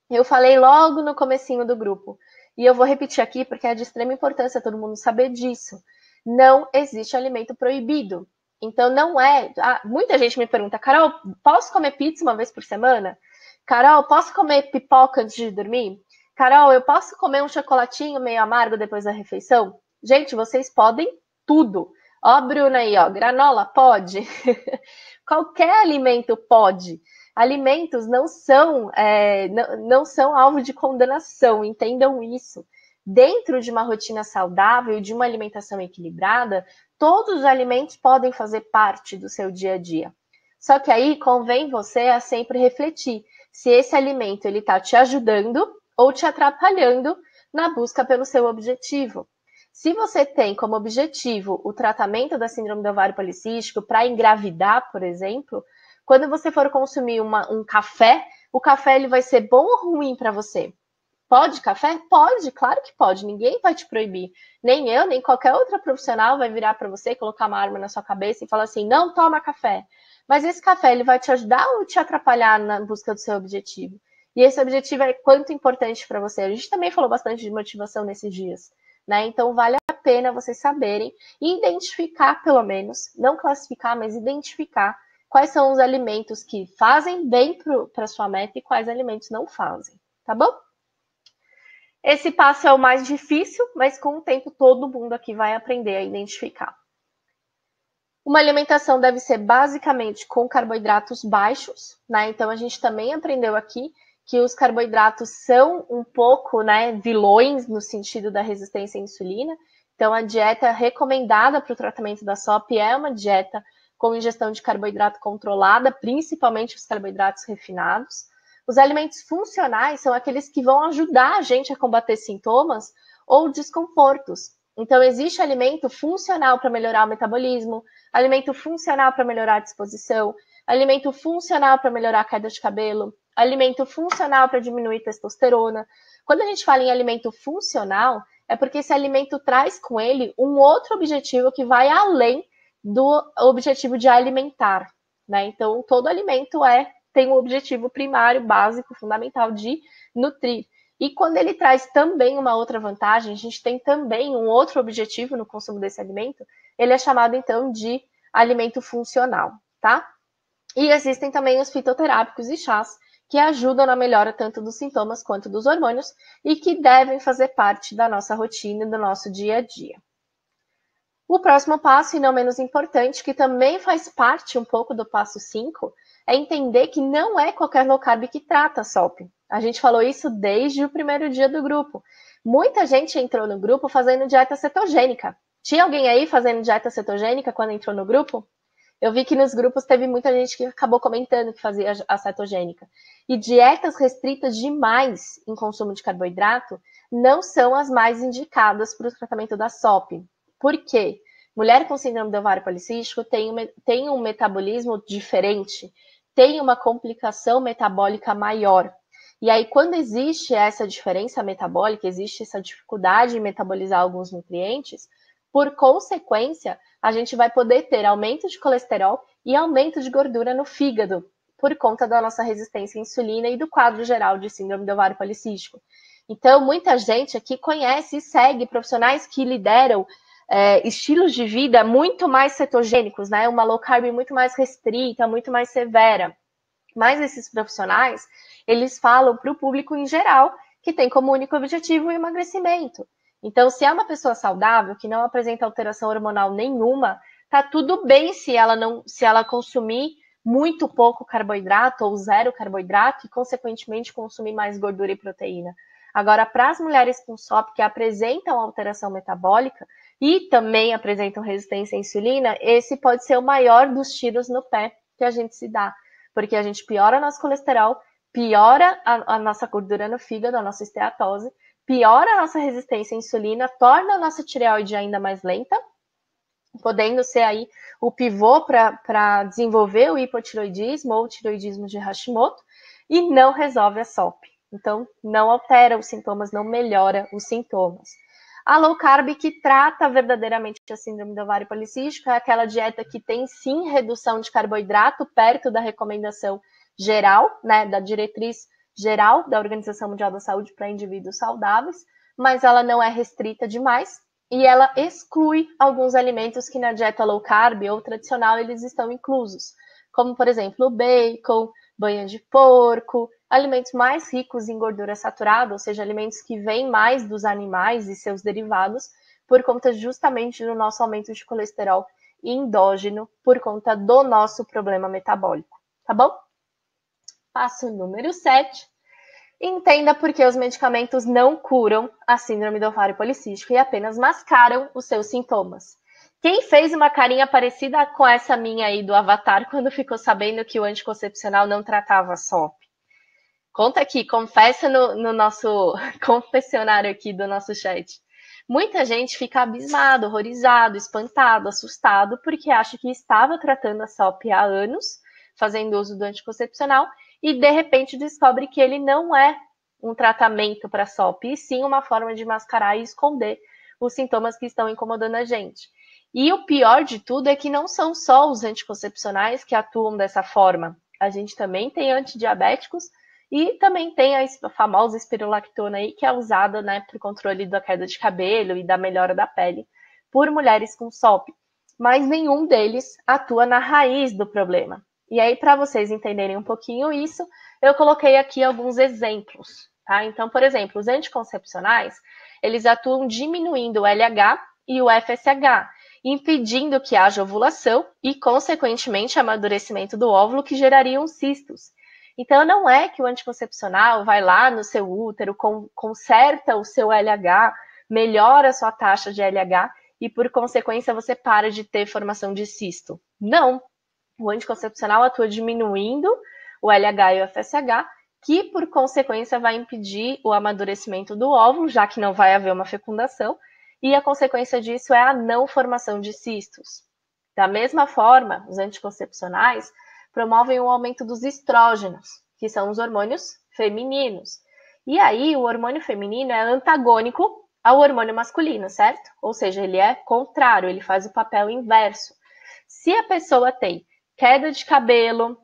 Eu falei logo no comecinho do grupo, e eu vou repetir aqui porque é de extrema importância todo mundo saber disso. Não existe alimento proibido. Então, não é... muita gente me pergunta, Carol, posso comer pizza uma vez por semana? Carol, posso comer pipoca antes de dormir? Carol, eu posso comer um chocolatinho meio amargo depois da refeição? Gente, vocês podem tudo. Ó, Bruna aí, ó, granola pode. Qualquer alimento pode. Alimentos não são alvo de condenação, entendam isso. Dentro de uma rotina saudável e de uma alimentação equilibrada, todos os alimentos podem fazer parte do seu dia a dia. Só que aí convém você a sempre refletir se esse alimento ele está te ajudando ou te atrapalhando na busca pelo seu objetivo. Se você tem como objetivo o tratamento da síndrome do ovário policístico para engravidar, por exemplo, quando você for consumir um café, o café ele vai ser bom ou ruim para você? Pode café? Pode, claro que pode. Ninguém vai te proibir. Nem eu, nem qualquer outra profissional vai virar para você, colocar uma arma na sua cabeça e falar assim, não toma café. Mas esse café, ele vai te ajudar ou te atrapalhar na busca do seu objetivo? E esse objetivo é quanto importante para você. A gente também falou bastante de motivação nesses dias, né? Então, vale a pena vocês saberem e identificar, pelo menos, não classificar, mas identificar quais são os alimentos que fazem bem para sua meta e quais alimentos não fazem, tá bom? Esse passo é o mais difícil, mas com o tempo todo mundo aqui vai aprender a identificar. Uma alimentação deve ser basicamente com carboidratos baixos, né? Então a gente também aprendeu aqui que os carboidratos são um pouco, né, vilões no sentido da resistência à insulina. Então a dieta recomendada para o tratamento da SOP é uma dieta com ingestão de carboidrato controlada, principalmente os carboidratos refinados. Os alimentos funcionais são aqueles que vão ajudar a gente a combater sintomas ou desconfortos. Então, existe alimento funcional para melhorar o metabolismo, alimento funcional para melhorar a disposição, alimento funcional para melhorar a queda de cabelo, alimento funcional para diminuir testosterona. Quando a gente fala em alimento funcional, é porque esse alimento traz com ele um outro objetivo que vai além do objetivo de alimentar, né? Então, todo alimento tem um objetivo primário, básico, fundamental de nutrir. E quando ele traz também uma outra vantagem, a gente tem também um outro objetivo no consumo desse alimento, ele é chamado, então, de alimento funcional, tá? E existem também os fitoterápicos e chás, que ajudam na melhora tanto dos sintomas quanto dos hormônios e que devem fazer parte da nossa rotina e do nosso dia a dia. O próximo passo, e não menos importante, que também faz parte um pouco do passo 5, é entender que não é qualquer low carb que trata a SOP. A gente falou isso desde o primeiro dia do grupo. Muita gente entrou no grupo fazendo dieta cetogênica. Tinha alguém aí fazendo dieta cetogênica quando entrou no grupo? Eu vi que nos grupos teve muita gente que acabou comentando que fazia a cetogênica. E dietas restritas demais em consumo de carboidrato não são as mais indicadas para o tratamento da SOP. Por quê? Mulher com síndrome do ovário policístico tem um metabolismo diferente, tem uma complicação metabólica maior. E aí, quando existe essa diferença metabólica, existe essa dificuldade em metabolizar alguns nutrientes, por consequência, a gente vai poder ter aumento de colesterol e aumento de gordura no fígado, por conta da nossa resistência à insulina e do quadro geral de síndrome do ovário policístico. Então, muita gente aqui conhece e segue profissionais que lideram estilos de vida muito mais cetogênicos, né? Uma low carb muito mais restrita, muito mais severa. Mas esses profissionais, eles falam para o público em geral que tem como único objetivo o emagrecimento. Então, se é uma pessoa saudável, que não apresenta alteração hormonal nenhuma, tá tudo bem se ela consumir muito pouco carboidrato ou zero carboidrato e, consequentemente, consumir mais gordura e proteína. Agora, para as mulheres com SOP que apresentam alteração metabólica e também apresentam resistência à insulina, esse pode ser o maior dos tiros no pé que a gente se dá, porque a gente piora nosso colesterol, piora a nossa gordura no fígado, a nossa esteatose, piora a nossa resistência à insulina, torna a nossa tireoide ainda mais lenta, podendo ser aí o pivô para desenvolver o hipotireoidismo ou o tireoidismo de Hashimoto, e não resolve a SOP. Então, não altera os sintomas, não melhora os sintomas. A low carb que trata verdadeiramente a síndrome do ovário policístico é aquela dieta que tem sim redução de carboidrato perto da recomendação geral, né, da diretriz geral da Organização Mundial da Saúde para indivíduos saudáveis, mas ela não é restrita demais e ela exclui alguns alimentos que na dieta low carb ou tradicional eles estão inclusos, como por exemplo o bacon, banha de porco, alimentos mais ricos em gordura saturada, ou seja, alimentos que vêm mais dos animais e seus derivados, por conta justamente do nosso aumento de colesterol endógeno, por conta do nosso problema metabólico, tá bom? Passo número 7. Entenda por que os medicamentos não curam a síndrome do ovário policístico e apenas mascaram os seus sintomas. Quem fez uma carinha parecida com essa minha aí do Avatar quando ficou sabendo que o anticoncepcional não tratava a SOP? Conta aqui, confessa no nosso confessionário aqui do nosso chat. Muita gente fica abismado, horrorizado, espantado, assustado, porque acha que estava tratando a SOP há anos, fazendo uso do anticoncepcional, e de repente descobre que ele não é um tratamento para SOP, e sim uma forma de mascarar e esconder os sintomas que estão incomodando a gente. E o pior de tudo é que não são só os anticoncepcionais que atuam dessa forma. A gente também tem antidiabéticos e também tem a famosa espirulactona aí, que é usada, né, para o controle da queda de cabelo e da melhora da pele por mulheres com SOP. Mas nenhum deles atua na raiz do problema. E aí, para vocês entenderem um pouquinho isso, eu coloquei aqui alguns exemplos, tá? Então, por exemplo, os anticoncepcionais, eles atuam diminuindo o LH e o FSH, impedindo que haja ovulação e, consequentemente, amadurecimento do óvulo, que gerariam cistos. Então, não é que o anticoncepcional vai lá no seu útero, conserta o seu LH, melhora a sua taxa de LH e, por consequência, você para de ter formação de cisto. Não. O anticoncepcional atua diminuindo o LH e o FSH que por consequência vai impedir o amadurecimento do óvulo, já que não vai haver uma fecundação, e a consequência disso é a não formação de cistos. Da mesma forma, os anticoncepcionais promovem o aumento dos estrógenos, que são os hormônios femininos. E aí, o hormônio feminino é antagônico ao hormônio masculino, certo? Ou seja, ele é contrário, ele faz o papel inverso. Se a pessoa tem queda de cabelo,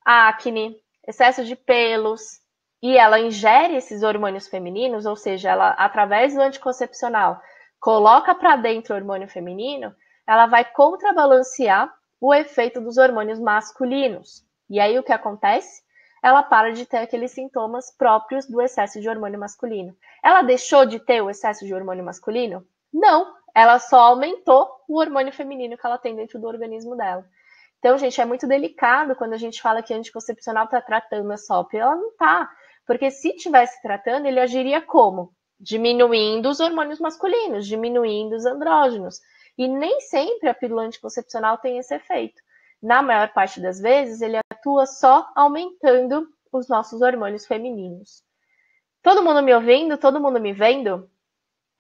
acne, excesso de pelos, e ela ingere esses hormônios femininos, ou seja, ela, através do anticoncepcional, coloca para dentro o hormônio feminino, ela vai contrabalancear o efeito dos hormônios masculinos. E aí o que acontece? Ela para de ter aqueles sintomas próprios do excesso de hormônio masculino. Ela deixou de ter o excesso de hormônio masculino? Não, ela só aumentou o hormônio feminino que ela tem dentro do organismo dela. Então, gente, é muito delicado quando a gente fala que anticoncepcional está tratando a SOP. Ela não está, porque se estivesse tratando, ele agiria como? Diminuindo os hormônios masculinos, diminuindo os andrógenos. E nem sempre a pílula anticoncepcional tem esse efeito. Na maior parte das vezes, ele atua só aumentando os nossos hormônios femininos. Todo mundo me ouvindo? Todo mundo me vendo?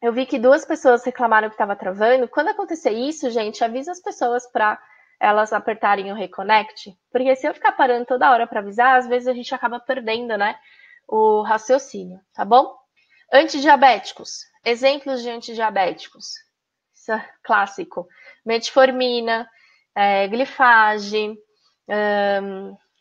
Eu vi que 2 pessoas reclamaram que estava travando. Quando acontecer isso, gente, avisa as pessoas para elas apertarem o Reconnect, porque se eu ficar parando toda hora para avisar, às vezes a gente acaba perdendo, né, o raciocínio, tá bom? Antidiabéticos. Exemplos de antidiabéticos. Isso é clássico. Metformina, glifage,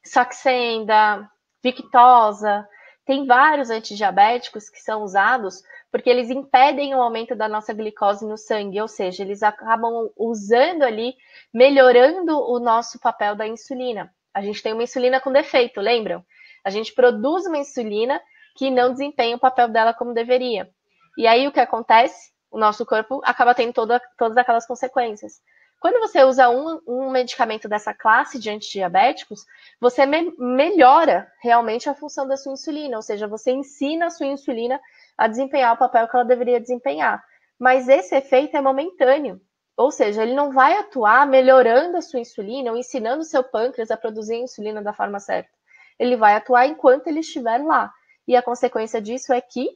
Saxenda, Victoza. Tem vários antidiabéticos que são usados porque eles impedem o aumento da nossa glicose no sangue, ou seja, eles acabam usando ali, melhorando o nosso papel da insulina. A gente tem uma insulina com defeito, lembram? A gente produz uma insulina que não desempenha o papel dela como deveria. E aí o que acontece? O nosso corpo acaba tendo todas aquelas consequências. Quando você usa um medicamento dessa classe de antidiabéticos, você melhora realmente a função da sua insulina, ou seja, você ensina a sua insulina a desempenhar o papel que ela deveria desempenhar. Mas esse efeito é momentâneo, ou seja, ele não vai atuar melhorando a sua insulina ou ensinando o seu pâncreas a produzir a insulina da forma certa. Ele vai atuar enquanto ele estiver lá. E a consequência disso é que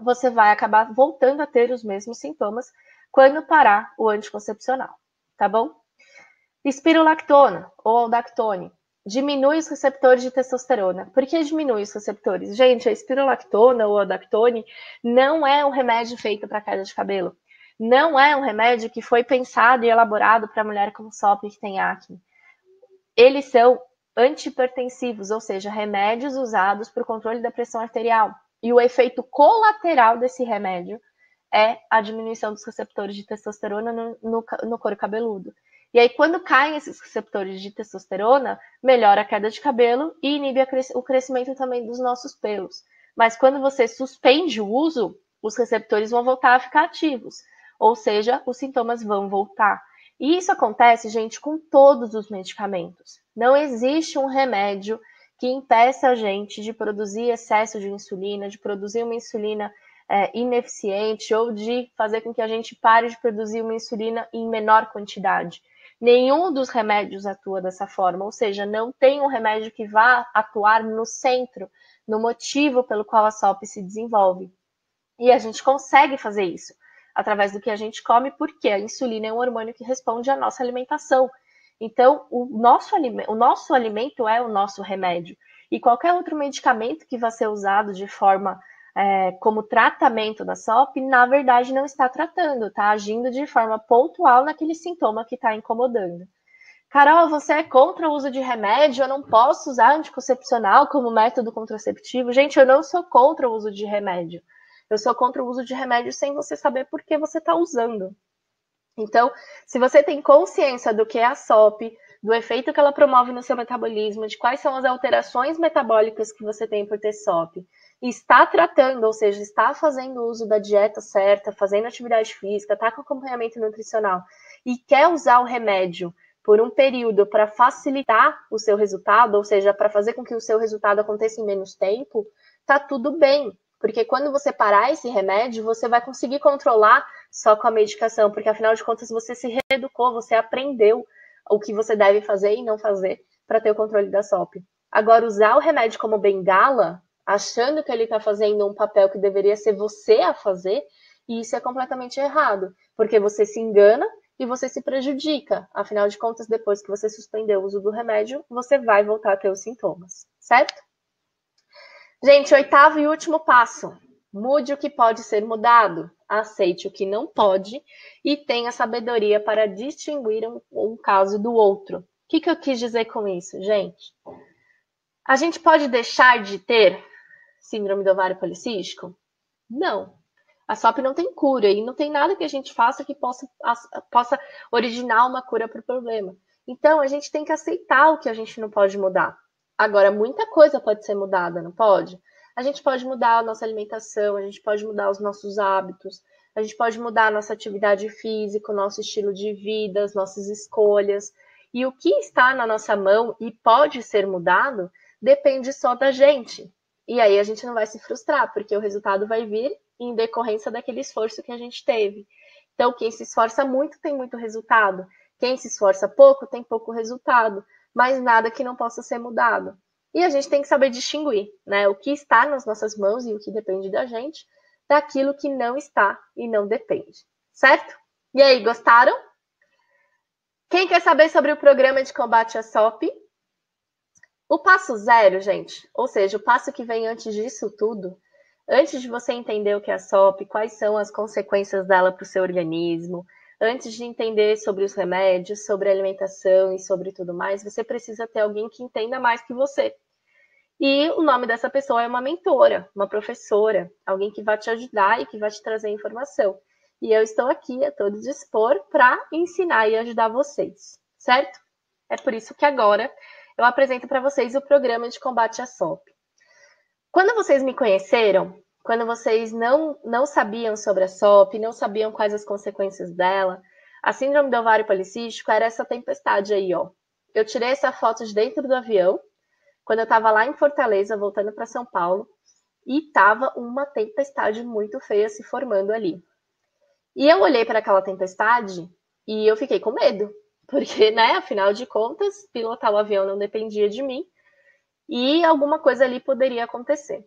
você vai acabar voltando a ter os mesmos sintomas quando parar o anticoncepcional, tá bom? Espirulactona ou aldactone diminui os receptores de testosterona. Por que diminui os receptores? Gente, a espirulactona ou aldactone não é um remédio feito para queda de cabelo. Não é um remédio que foi pensado e elaborado para mulher com SOP que tem acne. Eles são antihipertensivos, ou seja, remédios usados para o controle da pressão arterial. E o efeito colateral desse remédio é a diminuição dos receptores de testosterona no couro cabeludo. E aí, quando caem esses receptores de testosterona, melhora a queda de cabelo e inibe o crescimento também dos nossos pelos. Mas quando você suspende o uso, os receptores vão voltar a ficar ativos. Ou seja, os sintomas vão voltar. E isso acontece, gente, com todos os medicamentos. Não existe um remédio que impeça a gente de produzir excesso de insulina, de produzir uma insulina ineficiente ou de fazer com que a gente pare de produzir uma insulina em menor quantidade. Nenhum dos remédios atua dessa forma, ou seja, não tem um remédio que vá atuar no centro, no motivo pelo qual a SOP se desenvolve. E a gente consegue fazer isso através do que a gente come, porque a insulina é um hormônio que responde à nossa alimentação. Então, o nosso alimento é o nosso remédio. E qualquer outro medicamento que vá ser usado de forma como tratamento da SOP, na verdade não está tratando, está agindo de forma pontual naquele sintoma que está incomodando. Carol, você é contra o uso de remédio? Eu não posso usar anticoncepcional como método contraceptivo? Gente, eu não sou contra o uso de remédio. Eu sou contra o uso de remédio sem você saber por que você está usando. Então, se você tem consciência do que é a SOP, do efeito que ela promove no seu metabolismo, de quais são as alterações metabólicas que você tem por ter SOP, e está tratando, ou seja, está fazendo uso da dieta certa, fazendo atividade física, está com acompanhamento nutricional, e quer usar o remédio por um período para facilitar o seu resultado, ou seja, para fazer com que o seu resultado aconteça em menos tempo, tá tudo bem. Porque quando você parar esse remédio, você vai conseguir controlar só com a medicação, porque afinal de contas você se reeducou, você aprendeu o que você deve fazer e não fazer para ter o controle da SOP. Agora, usar o remédio como bengala, achando que ele está fazendo um papel que deveria ser você a fazer, e isso é completamente errado, porque você se engana e você se prejudica. Afinal de contas, depois que você suspendeu o uso do remédio, você vai voltar a ter os sintomas, certo? Gente, 8º e último passo. Mude o que pode ser mudado, aceite o que não pode e tenha sabedoria para distinguir um caso do outro. O que eu quis dizer com isso, gente? A gente pode deixar de ter síndrome do ovário policístico? Não. A SOP não tem cura e não tem nada que a gente faça que possa originar uma cura para o problema. Então, a gente tem que aceitar o que a gente não pode mudar. Agora, muita coisa pode ser mudada, não pode? A gente pode mudar a nossa alimentação, a gente pode mudar os nossos hábitos, a gente pode mudar a nossa atividade física, o nosso estilo de vida, as nossas escolhas. E o que está na nossa mão e pode ser mudado depende só da gente. E aí a gente não vai se frustrar, porque o resultado vai vir em decorrência daquele esforço que a gente teve. Então, quem se esforça muito tem muito resultado. Quem se esforça pouco tem pouco resultado. Mas nada que não possa ser mudado. E a gente tem que saber distinguir, né, o que está nas nossas mãos e o que depende da gente, daquilo que não está e não depende. Certo? E aí, gostaram? Quem quer saber sobre o programa de combate à SOP? O passo 0, gente, ou seja, o passo que vem antes disso tudo, antes de você entender o que é a SOP, quais são as consequências dela para o seu organismo, antes de entender sobre os remédios, sobre a alimentação e sobre tudo mais, você precisa ter alguém que entenda mais que você. E o nome dessa pessoa é uma mentora, uma professora, alguém que vai te ajudar e que vai te trazer informação. E eu estou aqui a todo dispor para ensinar e ajudar vocês, certo? É por isso que agora eu apresento para vocês o programa de combate à SOP. Quando vocês me conheceram, quando vocês não sabiam sobre a SOP, não sabiam quais as consequências dela, a síndrome do ovário policístico era essa tempestade aí, ó. Eu tirei essa foto de dentro do avião, quando eu estava lá em Fortaleza, voltando para São Paulo, e estava uma tempestade muito feia se formando ali. E eu olhei para aquela tempestade e eu fiquei com medo, porque, né, afinal de contas, pilotar o avião não dependia de mim e alguma coisa ali poderia acontecer.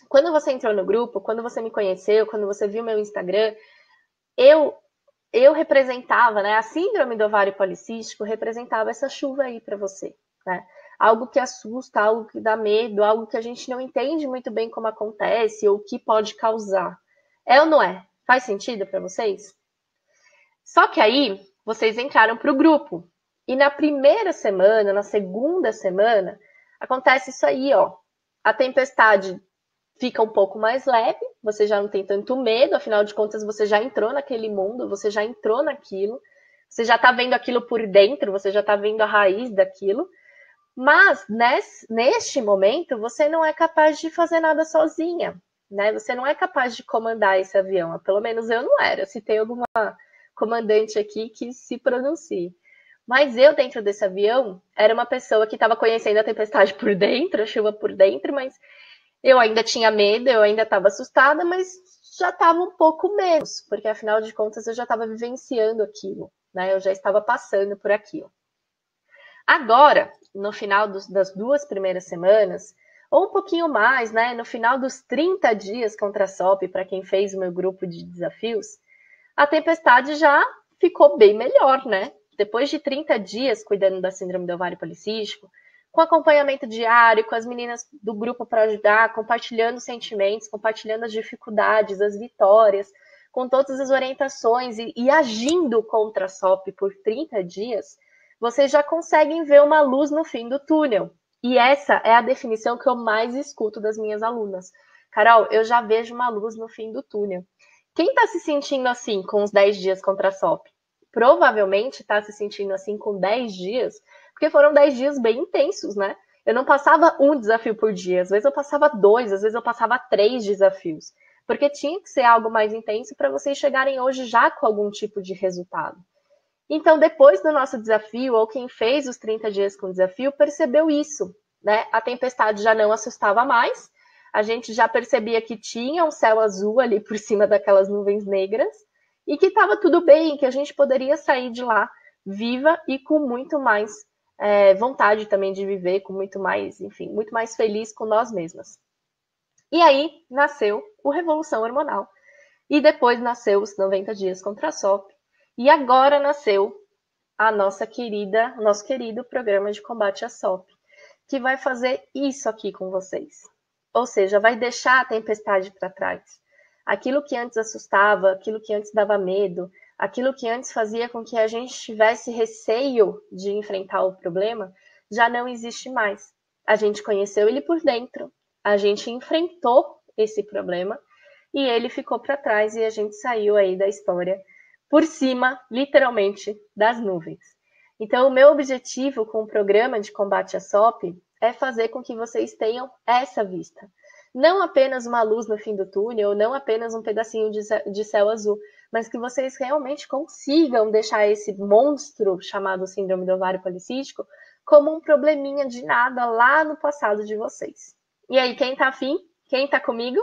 Quando você entrou no grupo, quando você me conheceu, quando você viu meu Instagram, eu representava, né, a síndrome do ovário policístico representava essa chuva aí para você, né? Algo que assusta, algo que dá medo, algo que a gente não entende muito bem como acontece ou o que pode causar. É ou não é? Faz sentido para vocês? Só que aí, vocês entraram para o grupo. E na primeira semana, na segunda semana, acontece isso aí, ó. A tempestade fica um pouco mais leve, você já não tem tanto medo, afinal de contas, você já entrou naquele mundo, você já entrou naquilo, você já tá vendo aquilo por dentro, você já tá vendo a raiz daquilo. Mas, neste momento, você não é capaz de fazer nada sozinha, né? Você não é capaz de comandar esse avião. Pelo menos eu não era. Se tem alguma comandante aqui que se pronuncie. Mas eu, dentro desse avião, era uma pessoa que estava conhecendo a tempestade por dentro, a chuva por dentro, mas eu ainda tinha medo, eu ainda estava assustada, mas já estava um pouco menos, porque afinal de contas eu já estava vivenciando aquilo, né? Eu já estava passando por aquilo. Agora, no final das 2 primeiras semanas, ou um pouquinho mais, né? No final dos 30 dias contra a SOP, para quem fez o meu grupo de desafios, a tempestade já ficou bem melhor, né? Depois de 30 dias cuidando da síndrome do ovário policístico, com acompanhamento diário, com as meninas do grupo para ajudar, compartilhando sentimentos, compartilhando as dificuldades, as vitórias, com todas as orientações e agindo contra a SOP por 30 dias, vocês já conseguem ver uma luz no fim do túnel. E essa é a definição que eu mais escuto das minhas alunas. Carol, eu já vejo uma luz no fim do túnel. Quem está se sentindo assim com os 10 dias contra a SOP? Provavelmente está se sentindo assim com 10 dias, porque foram 10 dias bem intensos, né? Eu não passava um desafio por dia, às vezes eu passava 2, às vezes eu passava 3 desafios, porque tinha que ser algo mais intenso para vocês chegarem hoje já com algum tipo de resultado. Então, depois do nosso desafio, ou quem fez os 30 dias com o desafio, percebeu isso, né? A tempestade já não assustava mais, a gente já percebia que tinha um céu azul ali por cima daquelas nuvens negras, e que estava tudo bem, que a gente poderia sair de lá viva e com muito mais vontade também de viver com muito mais, enfim, muito mais feliz com nós mesmas. E aí nasceu o Revolução Hormonal. E depois nasceu os 90 dias contra a SOP. E agora nasceu o nosso querido programa de combate à SOP, que vai fazer isso aqui com vocês. Ou seja, vai deixar a tempestade para trás. Aquilo que antes assustava, aquilo que antes dava medo, aquilo que antes fazia com que a gente tivesse receio de enfrentar o problema, já não existe mais. A gente conheceu ele por dentro, a gente enfrentou esse problema e ele ficou para trás e a gente saiu aí da história por cima, literalmente, das nuvens. Então, o meu objetivo com o programa de combate à SOP é fazer com que vocês tenham essa vista. Não apenas uma luz no fim do túnel, não apenas um pedacinho de céu azul, mas que vocês realmente consigam deixar esse monstro chamado síndrome do ovário policístico como um probleminha de nada lá no passado de vocês. E aí, quem tá afim? Quem tá comigo?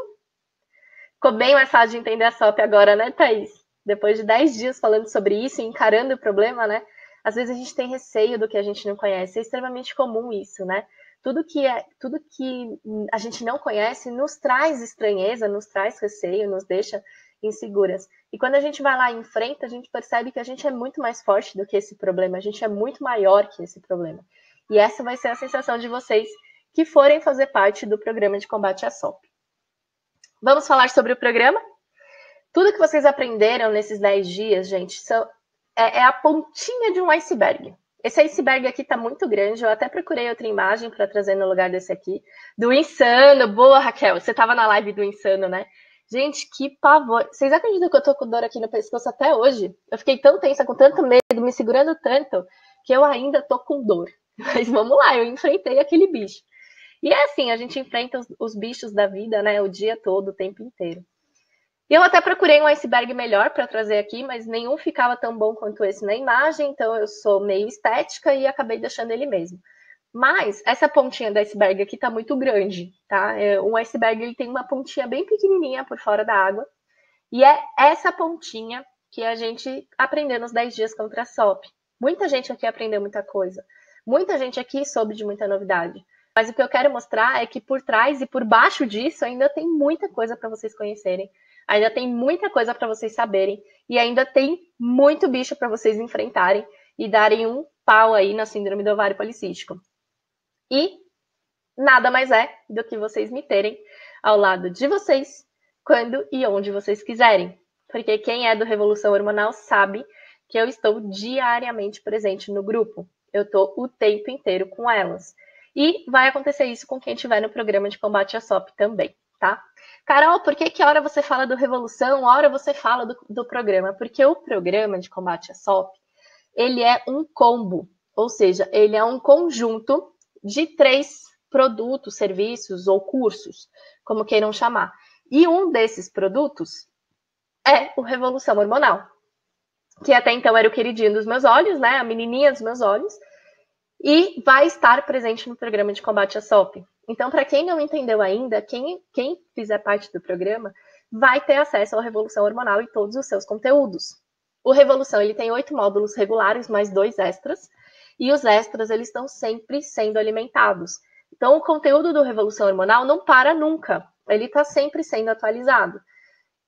Ficou bem mais fácil de entender a SOP agora, né, Thaís? Depois de 10 dias falando sobre isso e encarando o problema, né? Às vezes a gente tem receio do que a gente não conhece. É extremamente comum isso, né? Tudo que a gente não conhece nos traz estranheza, nos traz receio, nos deixa inseguras. E quando a gente vai lá e enfrenta, a gente percebe que a gente é muito mais forte do que esse problema, a gente é muito maior que esse problema. E essa vai ser a sensação de vocês que forem fazer parte do programa de combate à SOP. Vamos falar sobre o programa? Tudo que vocês aprenderam nesses 10 dias, gente, é a pontinha de um iceberg. Esse iceberg aqui tá muito grande, eu até procurei outra imagem para trazer no lugar desse aqui. Do Insano, boa, Raquel, você tava na live do Insano, né? Gente, que pavor. Vocês acreditam que eu tô com dor aqui no pescoço até hoje? Eu fiquei tão tensa, com tanto medo, me segurando tanto, que eu ainda tô com dor. Mas vamos lá, eu enfrentei aquele bicho. E é assim, a gente enfrenta os bichos da vida, né, o dia todo, o tempo inteiro. E eu até procurei um iceberg melhor para trazer aqui, mas nenhum ficava tão bom quanto esse na imagem, então eu sou meio estética e acabei deixando ele mesmo. Mas essa pontinha do iceberg aqui tá muito grande, tá? Um iceberg ele tem uma pontinha bem pequenininha por fora da água, e é essa pontinha que a gente aprendeu nos 10 dias contra a SOP. Muita gente aqui aprendeu muita coisa. Muita gente aqui soube de muita novidade. Mas o que eu quero mostrar é que por trás e por baixo disso ainda tem muita coisa para vocês conhecerem. Ainda tem muita coisa para vocês saberem. E ainda tem muito bicho para vocês enfrentarem e darem um pau aí na síndrome do ovário policístico. E nada mais é do que vocês me terem ao lado de vocês, quando e onde vocês quiserem. Porque quem é do Revolução Hormonal sabe que eu estou diariamente presente no grupo. Eu estou o tempo inteiro com elas. E vai acontecer isso com quem estiver no programa de combate à SOP também, tá? Carol, por que hora você fala do Revolução, hora você fala do programa? Porque o programa de combate à SOP, ele é um combo, ou seja, ele é um conjunto de 3 produtos, serviços ou cursos, como queiram chamar. E um desses produtos é o Revolução Hormonal, que até então era o queridinho dos meus olhos, né? A menininha dos meus olhos. E vai estar presente no programa de combate à SOP. Então, para quem não entendeu ainda, quem fizer parte do programa vai ter acesso ao Revolução Hormonal e todos os seus conteúdos. O Revolução ele tem 8 módulos regulares, mais 2 extras, e os extras eles estão sempre sendo alimentados. Então, o conteúdo do Revolução Hormonal não para nunca, ele está sempre sendo atualizado.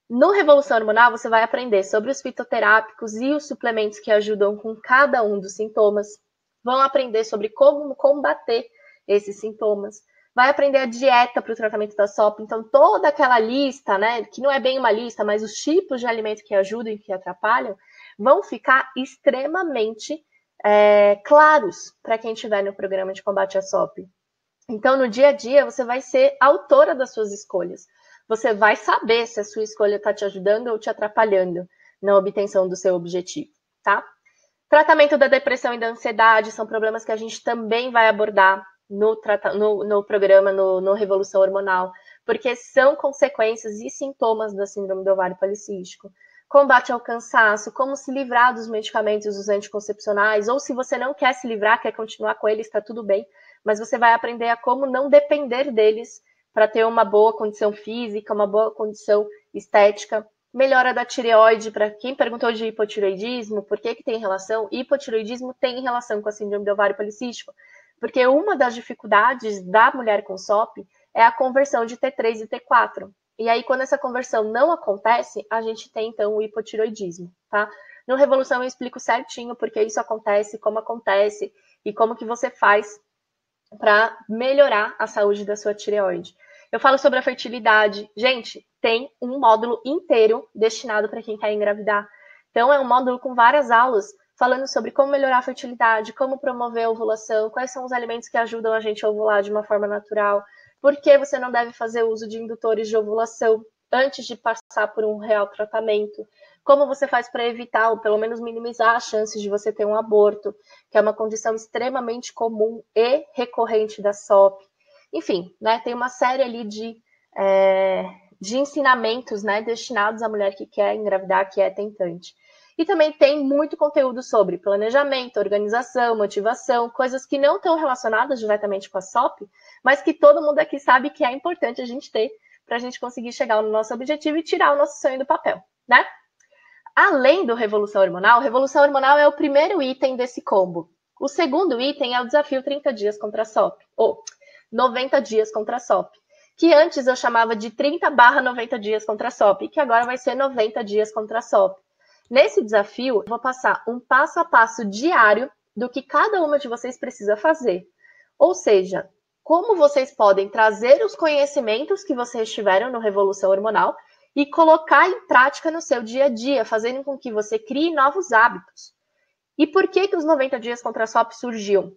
No Revolução Hormonal, você vai aprender sobre os fitoterápicos e os suplementos que ajudam com cada um dos sintomas. Vão aprender sobre como combater esses sintomas. Vai aprender a dieta para o tratamento da SOP. Então, toda aquela lista, né, que não é bem uma lista, mas os tipos de alimentos que ajudam e que atrapalham, vão ficar extremamente claros para quem estiver no programa de combate à SOP. Então, no dia a dia, você vai ser autora das suas escolhas. Você vai saber se a sua escolha está te ajudando ou te atrapalhando na obtenção do seu objetivo, tá? Tratamento da depressão e da ansiedade são problemas que a gente também vai abordar no programa, no Revolução Hormonal, porque são consequências e sintomas da síndrome do ovário policístico. Combate ao cansaço, como se livrar dos medicamentos, dos anticoncepcionais, ou se você não quer se livrar, quer continuar com eles, está tudo bem, mas você vai aprender a como não depender deles para ter uma boa condição física, uma boa condição estética. melhora da tireoide, para quem perguntou de hipotireoidismo, por que tem relação? Hipotireoidismo tem relação com a síndrome do ovário policístico, porque uma das dificuldades da mulher com SOP é a conversão de T3 e T4. E aí, quando essa conversão não acontece, a gente tem, então, o hipotireoidismo, tá? No Revolução eu explico certinho por que isso acontece, e como que você faz para melhorar a saúde da sua tireoide. Eu falo sobre a fertilidade. Gente, tem um módulo inteiro destinado para quem quer engravidar. Então, é um módulo com várias aulas falando sobre como melhorar a fertilidade, como promover a ovulação, quais são os alimentos que ajudam a gente a ovular de uma forma natural, por que você não deve fazer uso de indutores de ovulação antes de passar por um real tratamento, como você faz para evitar ou pelo menos minimizar as chances de você ter um aborto, que é uma condição extremamente comum e recorrente da SOP. Enfim, né, tem uma série ali de ensinamentos, né, destinados à mulher que quer engravidar, que é tentante. E também tem muito conteúdo sobre planejamento, organização, motivação, coisas que não estão relacionadas diretamente com a SOP, mas que todo mundo aqui sabe que é importante a gente ter para a gente conseguir chegar no nosso objetivo e tirar o nosso sonho do papel, né? Além do Revolução Hormonal é o primeiro item desse combo. O segundo item é o desafio 30 dias contra a SOP, ou 90 dias contra a SOP, que antes eu chamava de 30/90 dias contra a SOP, e que agora vai ser 90 dias contra a SOP. Nesse desafio, eu vou passar um passo a passo diário do que cada uma de vocês precisa fazer. Ou seja, como vocês podem trazer os conhecimentos que vocês tiveram no Revolução Hormonal e colocar em prática no seu dia a dia, fazendo com que você crie novos hábitos. E por que os 90 dias contra a SOP surgiu?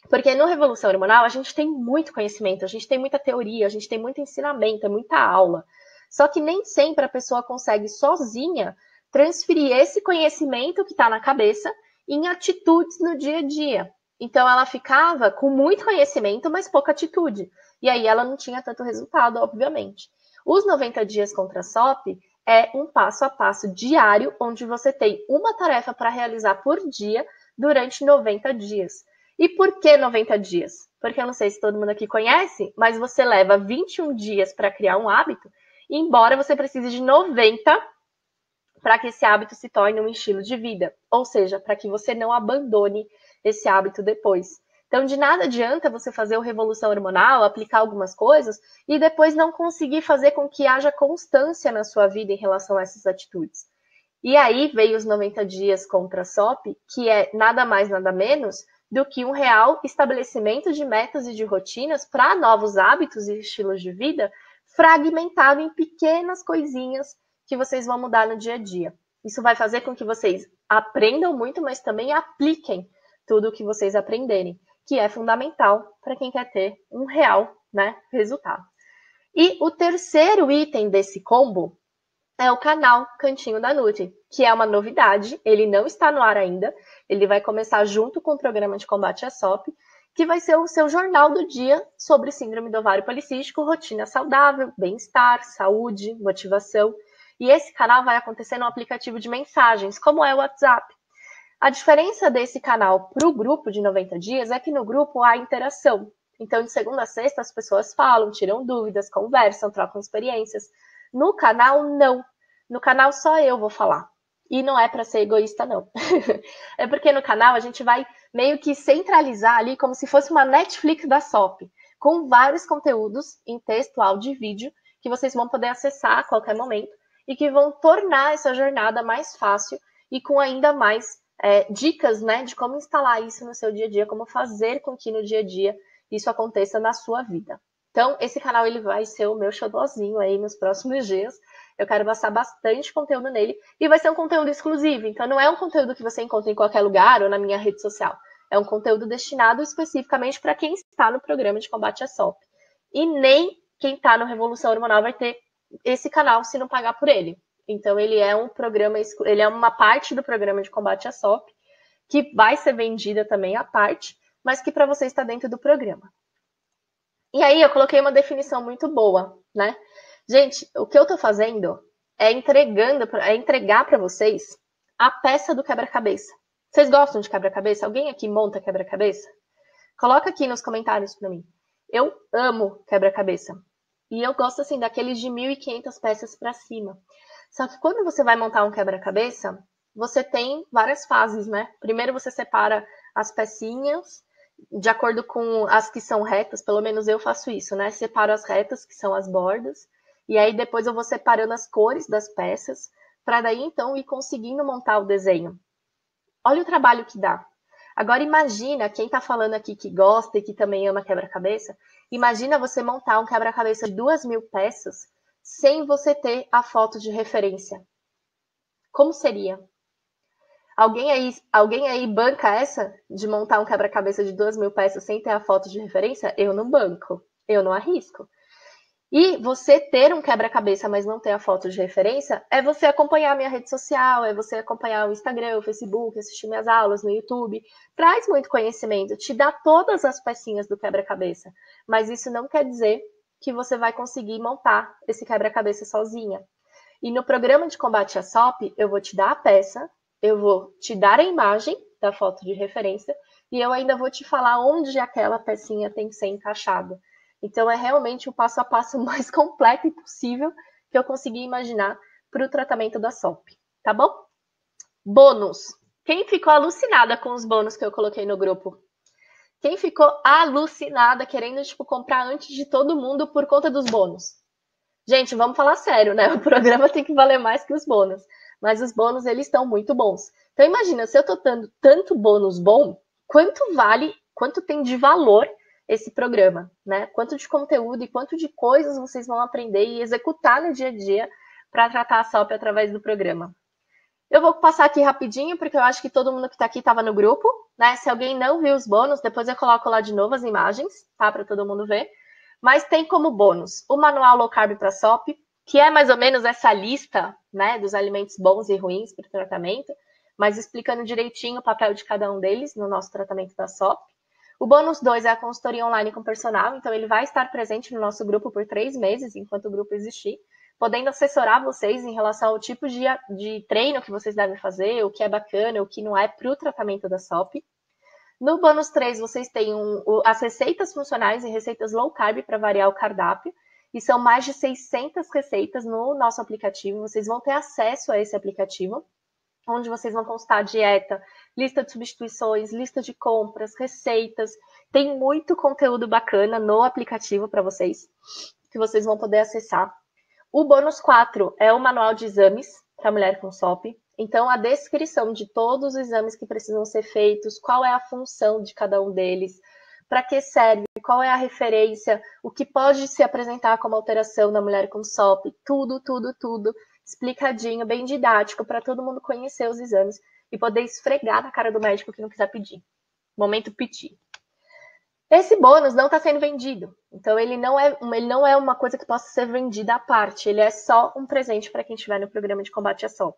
Porque no Revolução Hormonal a gente tem muito conhecimento, a gente tem muita teoria, a gente tem muito ensinamento, é muita aula. Só que nem sempre a pessoa consegue sozinha transferir esse conhecimento que está na cabeça em atitudes no dia a dia. Então ela ficava com muito conhecimento, mas pouca atitude. E aí ela não tinha tanto resultado, obviamente. Os 90 dias contra a SOP é um passo a passo diário, onde você tem uma tarefa para realizar por dia durante 90 dias. E por que 90 dias? Porque eu não sei se todo mundo aqui conhece, mas você leva 21 dias para criar um hábito, embora você precise de 90 para que esse hábito se torne um estilo de vida. Ou seja, para que você não abandone esse hábito depois. Então, de nada adianta você fazer o Revolução Hormonal, aplicar algumas coisas e depois não conseguir fazer com que haja constância na sua vida em relação a essas atitudes. E aí veio os 90 dias contra a SOP, que é nada mais, nada menos do que um real estabelecimento de metas e de rotinas para novos hábitos e estilos de vida, fragmentado em pequenas coisinhas que vocês vão mudar no dia a dia. Isso vai fazer com que vocês aprendam muito, mas também apliquem tudo o que vocês aprenderem, que é fundamental para quem quer ter um real, né, resultado. E o terceiro item desse combo é o canal Cantinho da Nutri, que é uma novidade, ele não está no ar ainda, ele vai começar junto com o programa de combate à SOP, que vai ser o seu jornal do dia sobre síndrome do ovário policístico, rotina saudável, bem-estar, saúde, motivação. E esse canal vai acontecer no aplicativo de mensagens, como é o WhatsApp. A diferença desse canal para o grupo de 90 dias é que no grupo há interação. Então, de segunda a sexta, as pessoas falam, tiram dúvidas, conversam, trocam experiências. No canal, não. No canal, só eu vou falar. E não é para ser egoísta, não. É porque no canal a gente vai meio que centralizar ali como se fosse uma Netflix da SOP, com vários conteúdos em texto, áudio e vídeo que vocês vão poder acessar a qualquer momento e que vão tornar essa jornada mais fácil e com ainda mais dicas, né, de como instalar isso no seu dia a dia, como fazer com que no dia a dia isso aconteça na sua vida. Então, esse canal ele vai ser o meu xodózinho aí nos próximos dias. Eu quero passar bastante conteúdo nele e vai ser um conteúdo exclusivo. Então, não é um conteúdo que você encontra em qualquer lugar ou na minha rede social. É um conteúdo destinado especificamente para quem está no programa de combate à SOP. E nem quem está no Revolução Hormonal vai ter esse canal se não pagar por ele. Então, ele é um programa, ele é uma parte do programa de combate à SOP, que vai ser vendida também à parte, mas que para você está dentro do programa. E aí, eu coloquei uma definição muito boa, né? Gente, o que eu tô fazendo é entregar para vocês a peça do quebra-cabeça. Vocês gostam de quebra-cabeça? Alguém aqui monta quebra-cabeça? Coloca aqui nos comentários para mim. Eu amo quebra-cabeça. E eu gosto, assim, daqueles de 1.500 peças para cima. Só que quando você vai montar um quebra-cabeça, você tem várias fases, né? Primeiro você separa as pecinhas de acordo com as que são retas, pelo menos eu faço isso, né? Separo as retas, que são as bordas, e aí depois eu vou separando as cores das peças, para daí então ir conseguindo montar o desenho. Olha o trabalho que dá. Agora imagina, quem está falando aqui que gosta e que também ama quebra-cabeça, imagina você montar um quebra-cabeça de 2.000 peças sem você ter a foto de referência. Como seria? Alguém aí banca essa de montar um quebra-cabeça de 2.000 peças sem ter a foto de referência? Eu não banco, eu não arrisco. E você ter um quebra-cabeça, mas não ter a foto de referência, é você acompanhar a minha rede social, é você acompanhar o Instagram, o Facebook, assistir minhas aulas no YouTube. Traz muito conhecimento, te dá todas as pecinhas do quebra-cabeça. Mas isso não quer dizer que você vai conseguir montar esse quebra-cabeça sozinha. E no programa de combate à SOP, eu vou te dar a peça, eu vou te dar a imagem da foto de referência e eu ainda vou te falar onde aquela pecinha tem que ser encaixada. Então, é realmente o passo a passo mais completo e possível que eu consegui imaginar para o tratamento da SOP, tá bom? Bônus. Quem ficou alucinada com os bônus que eu coloquei no grupo? Quem ficou alucinada, querendo, comprar antes de todo mundo por conta dos bônus? Gente, vamos falar sério, né? O programa tem que valer mais que os bônus. Mas os bônus, eles estão muito bons. Então, imagina, se eu tô dando tanto bônus bom, quanto vale, quanto tem de valor esse programa, né? Quanto de conteúdo e quanto de coisas vocês vão aprender e executar no dia a dia para tratar a SOP através do programa. Eu vou passar aqui rapidinho, porque eu acho que todo mundo que está aqui estava no grupo, né? Se alguém não viu os bônus, depois eu coloco lá de novo as imagens, tá? Para todo mundo ver. Mas tem como bônus o manual Low Carb para SOP, que é mais ou menos essa lista, né, dos alimentos bons e ruins para o tratamento, mas explicando direitinho o papel de cada um deles no nosso tratamento da SOP. O bônus 2 é a consultoria online com personal, então ele vai estar presente no nosso grupo por 3 meses, enquanto o grupo existir, podendo assessorar vocês em relação ao tipo de treino que vocês devem fazer, o que é bacana, o que não é para o tratamento da SOP. No bônus 3, vocês têm as receitas funcionais e receitas low carb para variar o cardápio, e são mais de 600 receitas no nosso aplicativo. Vocês vão ter acesso a esse aplicativo, onde vocês vão consultar a dieta, lista de substituições, lista de compras, receitas. Tem muito conteúdo bacana no aplicativo para vocês, que vocês vão poder acessar. O bônus 4 é o manual de exames para mulher com SOP. Então, a descrição de todos os exames que precisam ser feitos, qual é a função de cada um deles, para que serve, qual é a referência, o que pode se apresentar como alteração na mulher com SOP, tudo explicadinho, bem didático, para todo mundo conhecer os exames e poder esfregar na cara do médico que não quiser pedir. Momento piti. Esse bônus não está sendo vendido, então ele não é uma coisa que possa ser vendida à parte, ele é só um presente para quem estiver no programa de combate à SOP.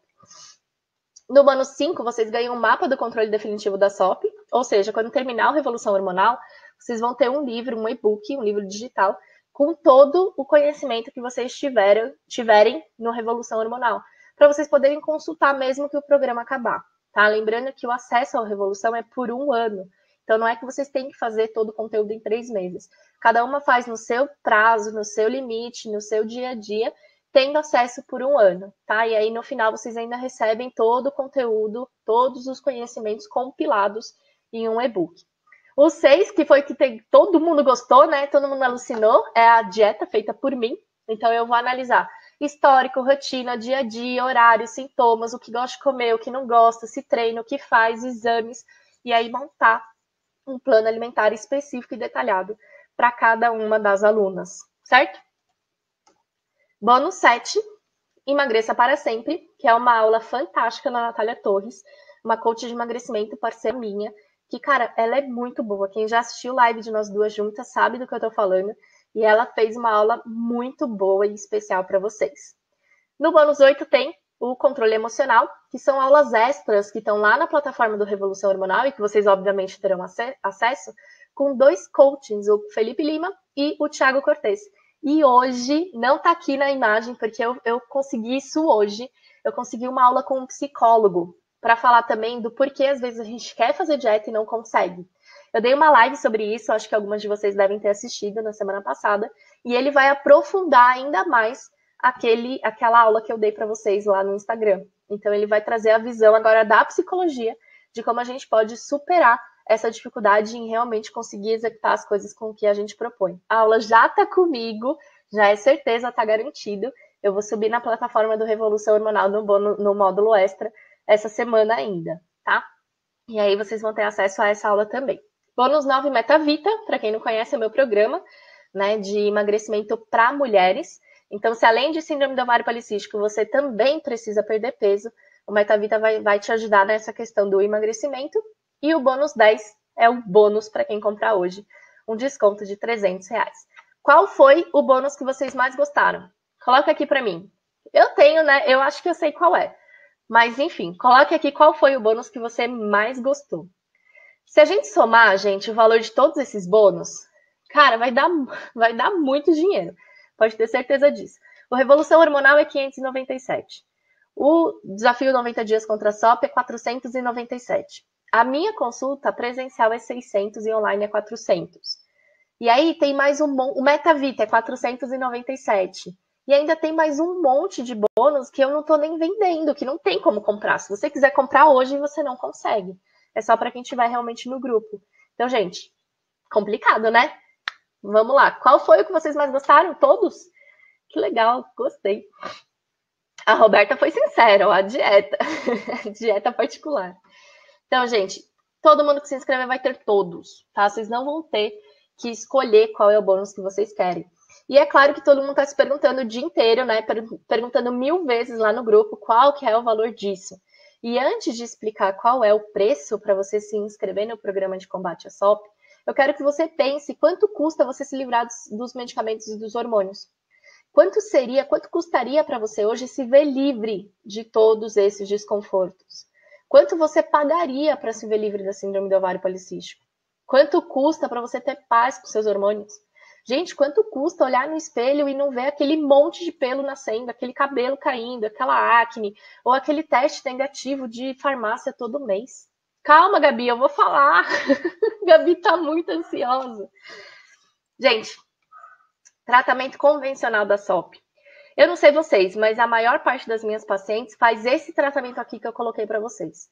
No bônus 5, vocês ganham um mapa do controle definitivo da SOP, ou seja, quando terminar o Revolução Hormonal, vocês vão ter um livro, um e-book, um livro digital, com todo o conhecimento que vocês tiverem no Revolução Hormonal, para vocês poderem consultar mesmo que o programa acabar, tá? Lembrando que o acesso ao Revolução é por 1 ano, então não é que vocês têm que fazer todo o conteúdo em 3 meses. Cada uma faz no seu prazo, no seu limite, no seu dia a dia, tendo acesso por 1 ano, tá? E aí no final vocês ainda recebem todo o conteúdo, todos os conhecimentos compilados em um e-book. O 6, que foi que todo mundo gostou, né? Todo mundo alucinou, é a dieta feita por mim. Então eu vou analisar histórico, rotina, dia a dia, horário, sintomas, o que gosta de comer, o que não gosta, se treina, o que faz, exames, e aí montar um plano alimentar específico e detalhado para cada uma das alunas, certo? Bônus 7, Emagreça para Sempre, que é uma aula fantástica na Natália Torres, uma coach de emagrecimento parceira minha, que, cara, ela é muito boa. Quem já assistiu live de nós duas juntas sabe do que eu tô falando, e ela fez uma aula muito boa e especial para vocês. No bônus 8 tem o controle emocional, que são aulas extras que estão lá na plataforma do Revolução Hormonal e que vocês, obviamente, terão acesso, com 2 coachings, o Felipe Lima e o Thiago Cortez. E hoje, não está aqui na imagem, porque eu consegui isso hoje, eu consegui uma aula com um psicólogo, para falar também do porquê, às vezes, a gente quer fazer dieta e não consegue. Eu dei uma live sobre isso, acho que algumas de vocês devem ter assistido na semana passada, e ele vai aprofundar ainda mais aquela aula que eu dei para vocês lá no Instagram. Então, ele vai trazer a visão agora da psicologia, de como a gente pode superar essa dificuldade em realmente conseguir executar as coisas com que a gente propõe. A aula já está comigo, já é certeza, está garantido. Eu vou subir na plataforma do Revolução Hormonal no módulo extra essa semana ainda, tá? E aí vocês vão ter acesso a essa aula também. Bônus 9 Metavita, para quem não conhece, é meu programa, né, de emagrecimento para mulheres. Então, se além de síndrome do ovário policístico, você também precisa perder peso, o Metavita vai te ajudar nessa questão do emagrecimento. E o bônus 10 é o bônus para quem comprar hoje, um desconto de R$300. Qual foi o bônus que vocês mais gostaram? Coloca aqui para mim. Eu tenho, né? Eu acho que eu sei qual é. Mas, enfim, coloque aqui qual foi o bônus que você mais gostou. Se a gente somar, gente, o valor de todos esses bônus, cara, vai dar muito dinheiro. Pode ter certeza disso. O Revolução Hormonal é 597. O Desafio 90 Dias contra a SOP é 497. A minha consulta presencial é 600 e online é 400. E aí tem mais o Metavita é 497. E ainda tem mais um monte de bônus que eu não tô nem vendendo, que não tem como comprar. Se você quiser comprar hoje, você não consegue. É só para quem estiver realmente no grupo. Então, gente, complicado, né? Vamos lá. Qual foi o que vocês mais gostaram? Todos? Que legal, gostei. A Roberta foi sincera, ó, a dieta. Dieta particular. Então, gente, todo mundo que se inscrever vai ter todos, tá? Vocês não vão ter que escolher qual é o bônus que vocês querem. E é claro que todo mundo está se perguntando o dia inteiro, né? Perguntando 1000 vezes lá no grupo qual que é o valor disso. E antes de explicar qual é o preço para você se inscrever no programa de combate à SOP, eu quero que você pense quanto custa você se livrar dos medicamentos e dos hormônios. Quanto custaria para você hoje se ver livre de todos esses desconfortos? Quanto você pagaria para se ver livre da síndrome do ovário policístico? Quanto custa para você ter paz com seus hormônios? Gente, quanto custa olhar no espelho e não ver aquele monte de pelo nascendo, aquele cabelo caindo, aquela acne, ou aquele teste negativo de farmácia todo mês? Calma, Gabi, eu vou falar. Gabi tá muito ansiosa. Gente, tratamento convencional da SOP. Eu não sei vocês, mas a maior parte das minhas pacientes faz esse tratamento aqui que eu coloquei para vocês.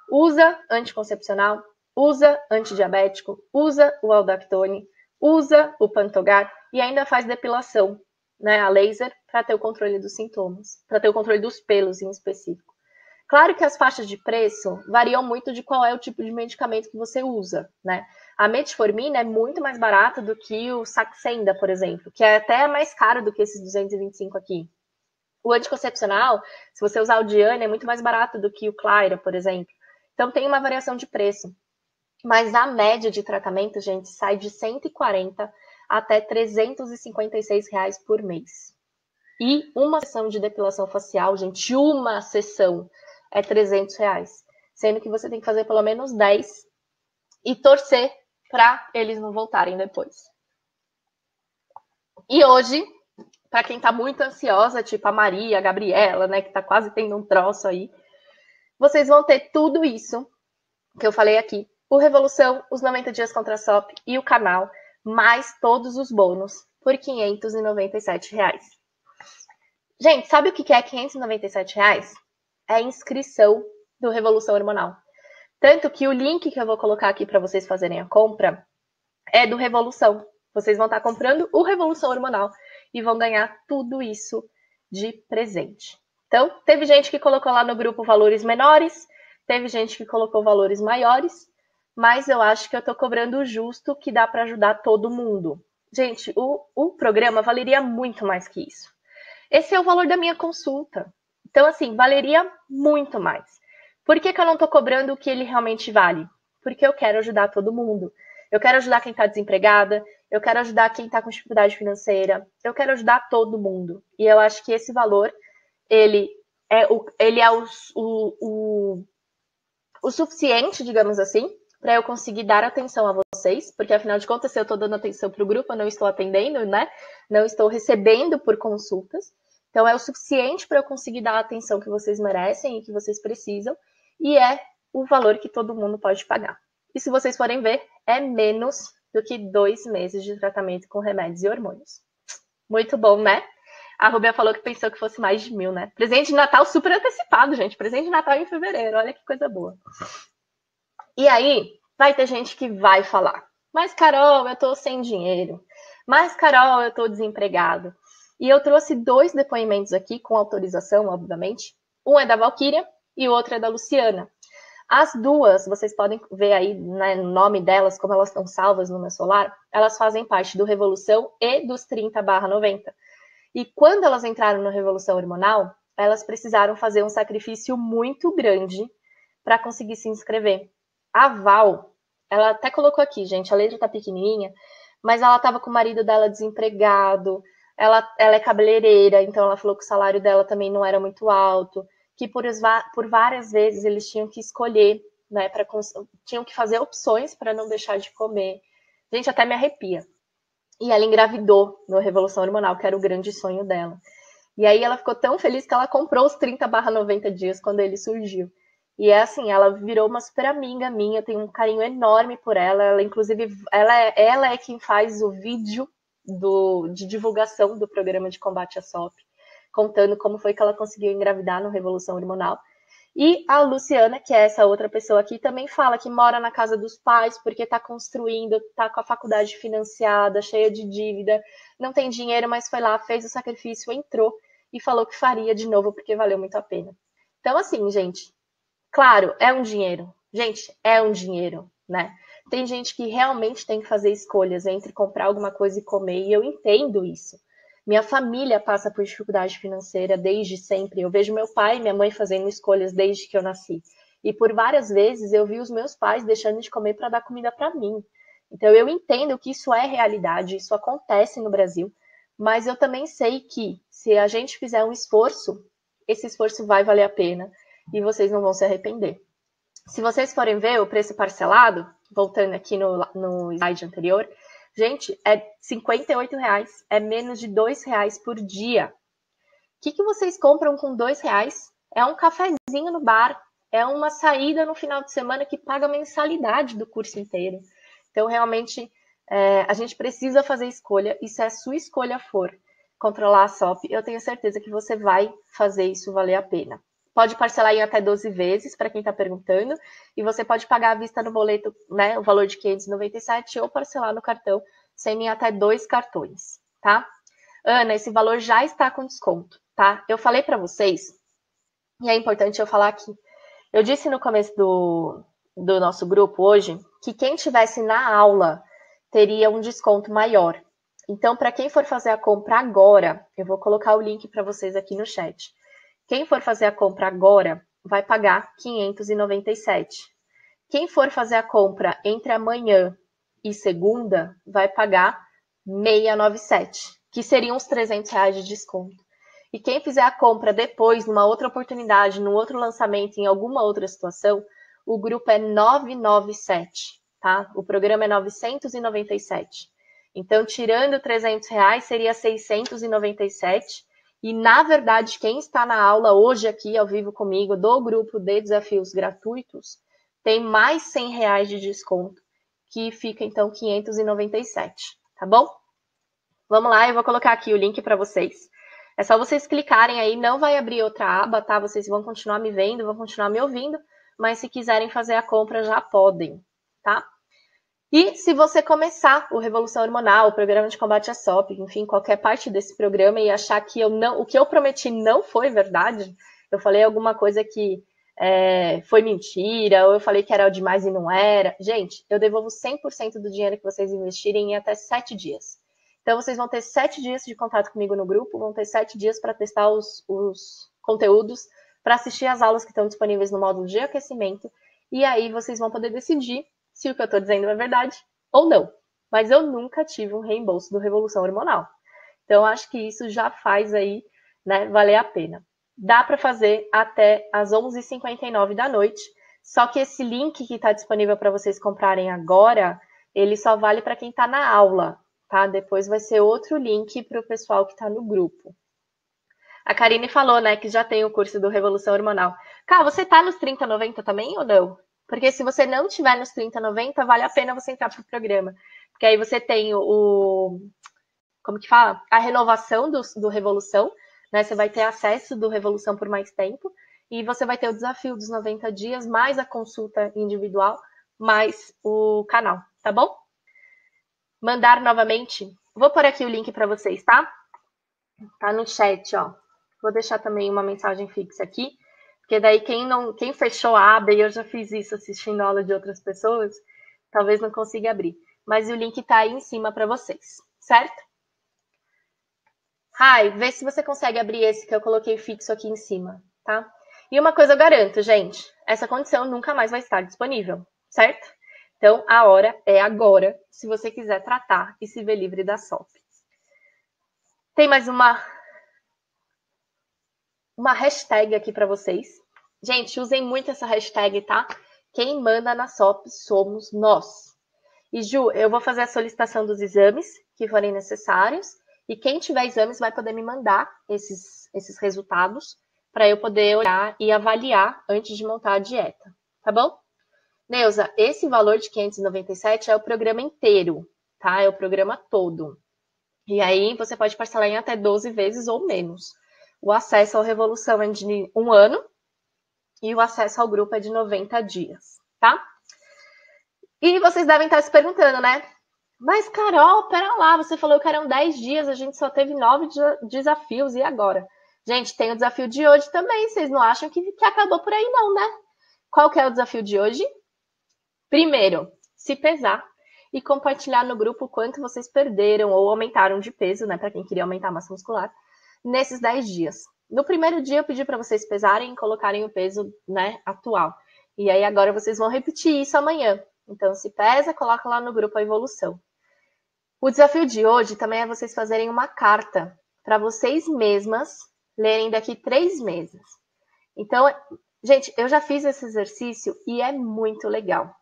Usa anticoncepcional, usa antidiabético, usa o Aldactone, usa o Pantogar e ainda faz depilação, né, a laser, para ter o controle dos sintomas, para ter o controle dos pelos em específico. Claro que as faixas de preço variam muito de qual é o tipo de medicamento que você usa, né? A metformina é muito mais barata do que o Saxenda, por exemplo, que é até mais caro do que esses 225 aqui. O anticoncepcional, se você usar o Diane, é muito mais barato do que o Clyra, por exemplo. Então tem uma variação de preço. Mas a média de tratamento, gente, sai de 140 até R$356 por mês. E uma sessão de depilação facial, gente, uma sessão é R$300, sendo que você tem que fazer pelo menos 10 e torcer para eles não voltarem depois. E hoje, para quem tá muito ansiosa, tipo a Maria, a Gabriela, né, que tá quase tendo um troço aí, vocês vão ter tudo isso que eu falei aqui. O Revolução, os 90 dias contra a SOP e o canal, mais todos os bônus por R$597. Gente, sabe o que é R$597? É a inscrição do Revolução Hormonal. Tanto que o link que eu vou colocar aqui para vocês fazerem a compra é do Revolução. Vocês vão estar comprando o Revolução Hormonal e vão ganhar tudo isso de presente. Então, teve gente que colocou lá no grupo valores menores, teve gente que colocou valores maiores, mas eu acho que eu estou cobrando o justo que dá para ajudar todo mundo. Gente, o programa valeria muito mais que isso. Esse é o valor da minha consulta. Então, assim, valeria muito mais. Por que eu não estou cobrando o que ele realmente vale? Porque eu quero ajudar todo mundo. Eu quero ajudar quem está desempregada, eu quero ajudar quem está com dificuldade financeira, eu quero ajudar todo mundo. E eu acho que esse valor, ele é o suficiente, digamos assim, para eu conseguir dar atenção a vocês, porque afinal de contas, se eu estou dando atenção para o grupo, eu não estou atendendo, né? Não estou recebendo por consultas. Então, é o suficiente para eu conseguir dar a atenção que vocês merecem e que vocês precisam, e é o valor que todo mundo pode pagar. E se vocês forem ver, é menos do que 2 meses de tratamento com remédios e hormônios. Muito bom, né? A Rubia falou que pensou que fosse mais de 1.000, né? Presente de Natal super antecipado, gente. Presente de Natal em fevereiro. Olha que coisa boa. E aí, vai ter gente que vai falar. Mas, Carol, eu tô sem dinheiro. Mas, Carol, eu tô desempregado. E eu trouxe 2 depoimentos aqui, com autorização, obviamente. Um é da Valquíria e o outro é da Luciana. As duas, vocês podem ver aí, né, o nome delas, como elas estão salvas no meu celular, elas fazem parte do Revolução e dos 30/90. E quando elas entraram no Revolução Hormonal, elas precisaram fazer um sacrifício muito grande para conseguir se inscrever. A Val, ela até colocou aqui, gente, a letra tá pequenininha, mas ela estava com o marido dela desempregado, ela é cabeleireira, então ela falou que o salário dela também não era muito alto, que por várias vezes eles tinham que escolher, né, tinham que fazer opções para não deixar de comer. Gente, até me arrepia. E ela engravidou no Revolução Hormonal, que era o grande sonho dela. E aí ela ficou tão feliz que ela comprou os 30/90 dias quando ele surgiu. E é assim, ela virou uma super amiga minha, eu tenho um carinho enorme por ela. Ela, inclusive, ela é quem faz o vídeo de divulgação do programa de combate à SOP, contando como foi que ela conseguiu engravidar no Revolução Hormonal. E a Luciana, que é essa outra pessoa aqui, também fala que mora na casa dos pais porque está construindo, está com a faculdade financiada, cheia de dívida, não tem dinheiro, mas foi lá, fez o sacrifício, entrou e falou que faria de novo porque valeu muito a pena. Então, assim, gente, claro, é um dinheiro. Gente, é um dinheiro, né? Tem gente que realmente tem que fazer escolhas entre comprar alguma coisa e comer, e eu entendo isso. Minha família passa por dificuldade financeira desde sempre. Eu vejo meu pai e minha mãe fazendo escolhas desde que eu nasci. E por várias vezes eu vi os meus pais deixando de comer para dar comida para mim. Então eu entendo que isso é realidade, isso acontece no Brasil, mas eu também sei que se a gente fizer um esforço, esse esforço vai valer a pena e vocês não vão se arrepender. Se vocês forem ver o preço parcelado, voltando aqui no slide anterior, gente, é R$58, é menos de R$2 por dia. O que vocês compram com R$2? É um cafezinho no bar, é uma saída no final de semana que paga a mensalidade do curso inteiro. Então, realmente, a gente precisa fazer escolha, e se a sua escolha for controlar a SOP, eu tenho certeza que você vai fazer isso valer a pena. Pode parcelar em até 12 vezes, para quem está perguntando, e você pode pagar à vista no boleto, né, o valor de R$597, ou parcelar no cartão, sem em até 2 cartões, tá? Ana, esse valor já está com desconto, tá? Eu falei para vocês, e é importante eu falar aqui, eu disse no começo do nosso grupo hoje, que quem estivesse na aula teria um desconto maior. Então, para quem for fazer a compra agora, eu vou colocar o link para vocês aqui no chat. Quem for fazer a compra agora vai pagar 597. Quem for fazer a compra entre amanhã e segunda vai pagar 697, que seriam uns R$300 de desconto. E quem fizer a compra depois, numa outra oportunidade, num outro lançamento, em alguma outra situação, o grupo é 997, tá? O programa é 997. Então, tirando R$300, seria 697. E, na verdade, quem está na aula hoje aqui, ao vivo comigo, do grupo de desafios gratuitos, tem mais R$100 de desconto, que fica, então, 597, tá bom? Vamos lá, eu vou colocar aqui o link para vocês. É só vocês clicarem aí, não vai abrir outra aba, tá? Vocês vão continuar me vendo, vão continuar me ouvindo, mas se quiserem fazer a compra, já podem, tá? E se você começar o Revolução Hormonal, o programa de combate à SOP, enfim, qualquer parte desse programa e achar que o que eu prometi não foi verdade, eu falei alguma coisa que foi mentira, ou eu falei que era demais e não era, gente, eu devolvo 100% do dinheiro que vocês investirem em até 7 dias. Então, vocês vão ter 7 dias de contato comigo no grupo, vão ter 7 dias para testar os conteúdos, para assistir as aulas que estão disponíveis no módulo de aquecimento, e aí vocês vão poder decidir se o que eu estou dizendo é verdade ou não. Mas eu nunca tive um reembolso do Revolução Hormonal. Então, acho que isso já faz aí, né, valer a pena. Dá para fazer até às 11h59 da noite, só que esse link que está disponível para vocês comprarem agora, ele só vale para quem está na aula, tá? Depois vai ser outro link para o pessoal que está no grupo. A Karine falou, né, que já tem o curso do Revolução Hormonal. Cá, você tá nos 30/90 também ou não? Porque se você não tiver nos 30/90, vale a pena você entrar pro programa. Porque aí você tem como que fala? A renovação do Revolução, né? Você vai ter acesso do Revolução por mais tempo, e você vai ter o desafio dos 90 dias, mais a consulta individual, mais o canal, tá bom? Mandar novamente. Vou pôr aqui o link para vocês, tá? Tá no chat, ó. Vou deixar também uma mensagem fixa aqui, porque daí quem fechou a aba, e eu já fiz isso assistindo aula de outras pessoas, talvez não consiga abrir. Mas o link tá aí em cima para vocês, certo? Rai, vê se você consegue abrir esse que eu coloquei fixo aqui em cima, tá? E uma coisa eu garanto, gente, essa condição nunca mais vai estar disponível, certo? Então, a hora é agora, se você quiser tratar e se ver livre da SOP. Tem mais uma hashtag aqui para vocês. Gente, usem muito essa hashtag, tá? Quem manda na SOP somos nós. E Ju, eu vou fazer a solicitação dos exames que forem necessários, e quem tiver exames vai poder me mandar esses resultados para eu poder olhar e avaliar antes de montar a dieta, tá bom? Neuza, esse valor de 597 é o programa inteiro, tá? É o programa todo. E aí você pode parcelar em até 12 vezes ou menos. O acesso ao Revolução é de 1 ano e o acesso ao grupo é de 90 dias, tá? E vocês devem estar se perguntando, né? Mas, Carol, pera lá, você falou que eram 10 dias, a gente só teve 9 desafios, e agora? Gente, tem o desafio de hoje também, vocês não acham que acabou por aí não, né? Qual que é o desafio de hoje? Primeiro, se pesar e compartilhar no grupo o quanto vocês perderam ou aumentaram de peso, né, para quem queria aumentar a massa muscular, nesses 10 dias. No primeiro dia eu pedi para vocês pesarem e colocarem o peso, né, atual. E aí agora vocês vão repetir isso amanhã. Então, se pesa, coloca lá no grupo a evolução. O desafio de hoje também é vocês fazerem uma carta para vocês mesmas lerem daqui 3 meses. Então, gente, eu já fiz esse exercício e é muito legal.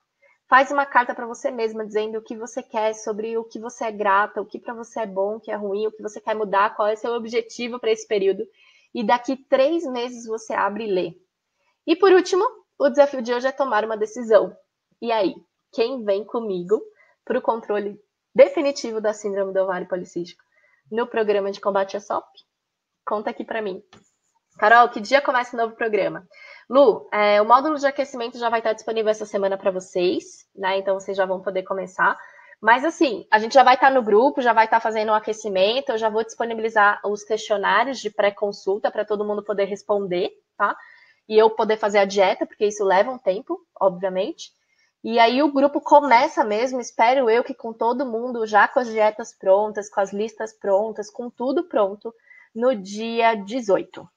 Faz uma carta para você mesma dizendo o que você quer, sobre o que você é grata, o que para você é bom, o que é ruim, o que você quer mudar, qual é seu objetivo para esse período. E daqui 3 meses você abre e lê. E por último, o desafio de hoje é tomar uma decisão. E aí, quem vem comigo para o controle definitivo da síndrome do ovário policístico no programa de combate à SOP? Conta aqui para mim. Carol, que dia começa o novo programa? Lu, o módulo de aquecimento já vai estar disponível essa semana para vocês, né? Então vocês já vão poder começar. Mas assim, a gente já vai estar no grupo, já vai estar fazendo o aquecimento, eu já vou disponibilizar os questionários de pré-consulta para todo mundo poder responder, tá? E eu poder fazer a dieta, porque isso leva um tempo, obviamente. E aí o grupo começa mesmo, espero eu, que com todo mundo já com as dietas prontas, com as listas prontas, com tudo pronto, no dia 18,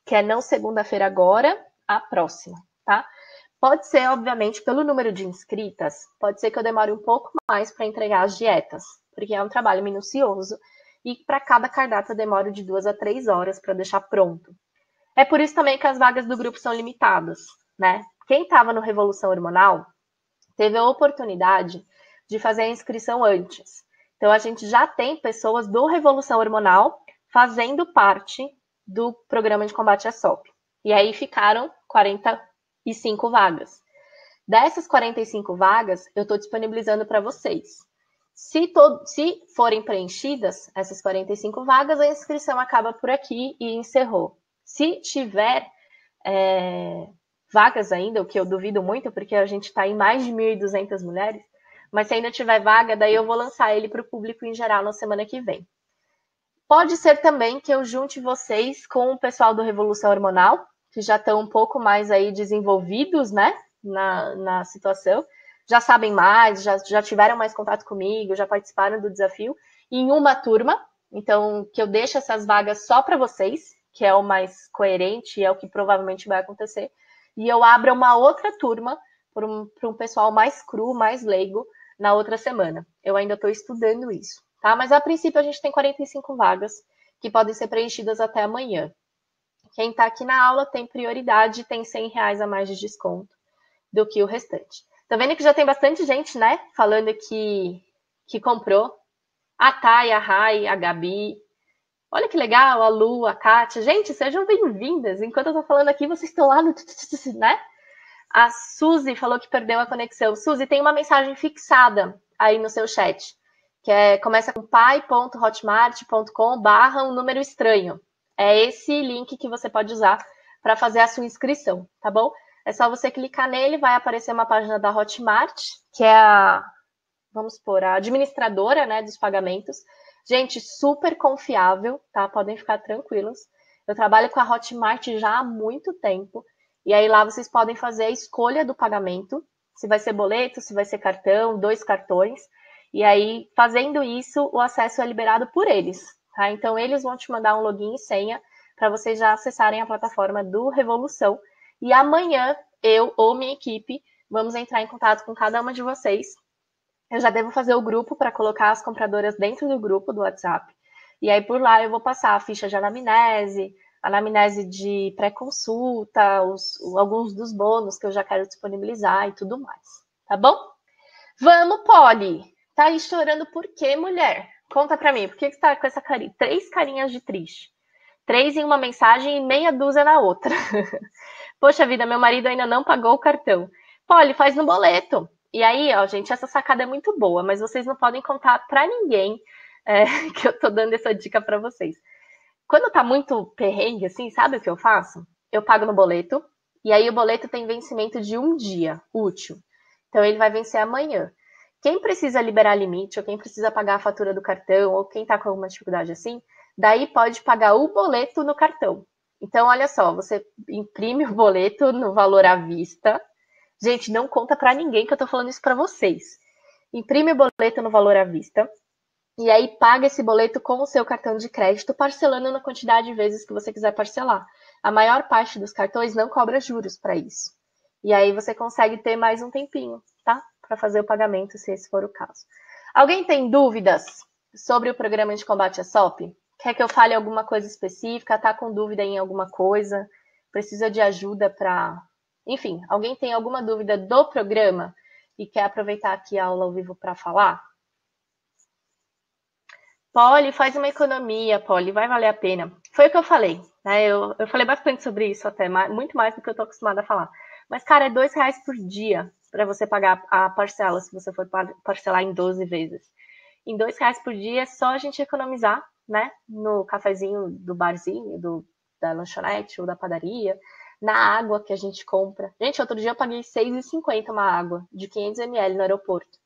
que é não segunda-feira agora, a próxima, tá? Pode ser, obviamente, pelo número de inscritas, pode ser que eu demore um pouco mais para entregar as dietas, porque é um trabalho minucioso e para cada cardápio eu demoro de 2 a 3 horas para deixar pronto. É por isso também que as vagas do grupo são limitadas, né? Quem estava no Revolução Hormonal teve a oportunidade de fazer a inscrição antes. Então, a gente já tem pessoas do Revolução Hormonal fazendo parte do programa de combate à SOP. E aí ficaram 45 vagas. Dessas 45 vagas, eu estou disponibilizando para vocês. Se forem preenchidas essas 45 vagas, a inscrição acaba por aqui e encerrou. Se tiver vagas ainda, o que eu duvido muito, porque a gente está em mais de 1.200 mulheres, mas se ainda tiver vaga, daí eu vou lançar ele para o público em geral na semana que vem. Pode ser também que eu junte vocês com o pessoal do Revolução Hormonal, que já estão um pouco mais aí desenvolvidos, né, na situação, já sabem mais, já tiveram mais contato comigo, já participaram do desafio, em uma turma, então que eu deixo essas vagas só para vocês, que é o mais coerente e é o que provavelmente vai acontecer, e eu abro uma outra turma para um pessoal mais cru, mais leigo, na outra semana. Eu ainda estou estudando isso, tá? Mas a princípio a gente tem 45 vagas que podem ser preenchidas até amanhã. Quem está aqui na aula tem prioridade, tem R$100 a mais de desconto do que o restante. Tá vendo que já tem bastante gente, né? Falando que comprou. A Thay, a Rai, a Gabi. Olha que legal, a Lu, a Kátia. Gente, sejam bem-vindas. Enquanto eu tô falando aqui, vocês estão lá no... né? A Suzy falou que perdeu a conexão. Suzy, tem uma mensagem fixada aí no seu chat, começa com pai.hotmart.com/, um número estranho. É esse link que você pode usar para fazer a sua inscrição, tá bom? É só você clicar nele, vai aparecer uma página da Hotmart, que é a administradora, né, dos pagamentos. Gente, super confiável, tá? Podem ficar tranquilos. Eu trabalho com a Hotmart já há muito tempo, e aí lá vocês podem fazer a escolha do pagamento, se vai ser boleto, se vai ser cartão, 2 cartões, e aí, fazendo isso, o acesso é liberado por eles, tá? Então, eles vão te mandar um login e senha para vocês já acessarem a plataforma do Revolução, e amanhã, eu ou minha equipe, vamos entrar em contato com cada uma de vocês. Eu já devo fazer o grupo para colocar as compradoras dentro do grupo do WhatsApp. E aí, por lá, eu vou passar a ficha de anamnese de pré-consulta, alguns dos bônus que eu já quero disponibilizar e tudo mais. Tá bom? Vamos, Polly! Tá aí chorando por quê, mulher? Conta pra mim, por que você tá com essa carinha? 3 carinhas de triste. 3 em uma mensagem e meia dúzia na outra. Poxa vida, meu marido ainda não pagou o cartão. Polly, faz no boleto. E aí, ó, gente, essa sacada é muito boa, mas vocês não podem contar pra ninguém que eu tô dando essa dica pra vocês. Quando tá muito perrengue, assim, sabe o que eu faço? Eu pago no boleto, e aí o boleto tem vencimento de 1 dia útil. Então, ele vai vencer amanhã. Quem precisa liberar limite, ou quem precisa pagar a fatura do cartão, ou quem tá com alguma dificuldade assim, daí pode pagar o boleto no cartão. Então, olha só, você imprime o boleto no valor à vista. Gente, não conta pra ninguém que eu tô falando isso pra vocês. Imprime o boleto no valor à vista. E aí paga esse boleto com o seu cartão de crédito, parcelando na quantidade de vezes que você quiser parcelar. A maior parte dos cartões não cobra juros para isso. E aí você consegue ter mais um tempinho, tá? Para fazer o pagamento, se esse for o caso. Alguém tem dúvidas sobre o programa de combate à SOP? Quer que eu fale alguma coisa específica? Tá com dúvida em alguma coisa? Precisa de ajuda para... Enfim, alguém tem alguma dúvida do programa e quer aproveitar aqui a aula ao vivo para falar? Polly, faz uma economia, Polly, vai valer a pena. Foi o que eu falei, né? Eu falei bastante sobre isso até, muito mais do que eu tô acostumada a falar. Mas, cara, é R$2 por dia para você pagar a parcela, se você for parcelar em 12 vezes. Em R$2 por dia é só a gente economizar, né? No cafezinho do barzinho, da lanchonete ou da padaria, na água que a gente compra. Gente, outro dia eu paguei R$6,50 uma água de 500 ml no aeroporto.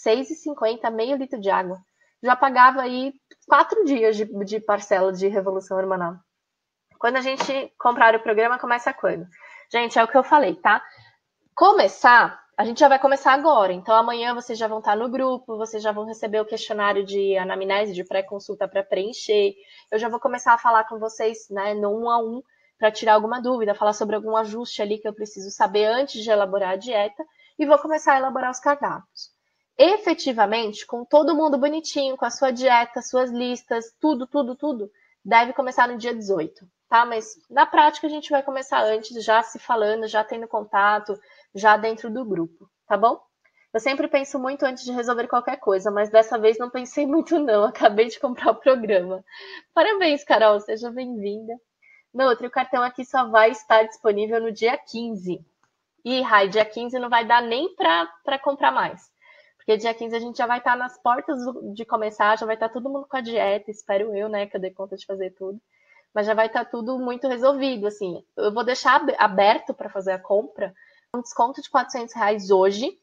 R$6,50, meio litro de água. Já pagava aí 4 dias de parcela de Revolução Hormonal. Quando a gente comprar o programa, começa quando? Gente, é o que eu falei, tá? Começar, a gente já vai começar agora. Então, amanhã vocês já vão estar no grupo, vocês já vão receber o questionário de anamnese, de pré-consulta para preencher. Eu já vou começar a falar com vocês, né, no 1 a 1, para tirar alguma dúvida, falar sobre algum ajuste ali que eu preciso saber antes de elaborar a dieta. E vou começar a elaborar os cardápios. Efetivamente, com todo mundo bonitinho, com a sua dieta, suas listas, tudo, deve começar no dia 18, tá? Mas na prática a gente vai começar antes, já se falando, já tendo contato, já dentro do grupo, tá bom? Eu sempre penso muito antes de resolver qualquer coisa, mas dessa vez não pensei muito não, acabei de comprar o programa. Parabéns, Carol, seja bem-vinda. No outro, o cartão aqui só vai estar disponível no dia 15. E, Rai, dia 15 não vai dar nem para comprar mais. Porque dia 15 a gente já vai estar nas portas de começar, já vai estar todo mundo com a dieta, espero eu, né, que eu dei conta de fazer tudo. Mas já vai estar tudo muito resolvido, assim. Eu vou deixar aberto para fazer a compra, com desconto de R$400 hoje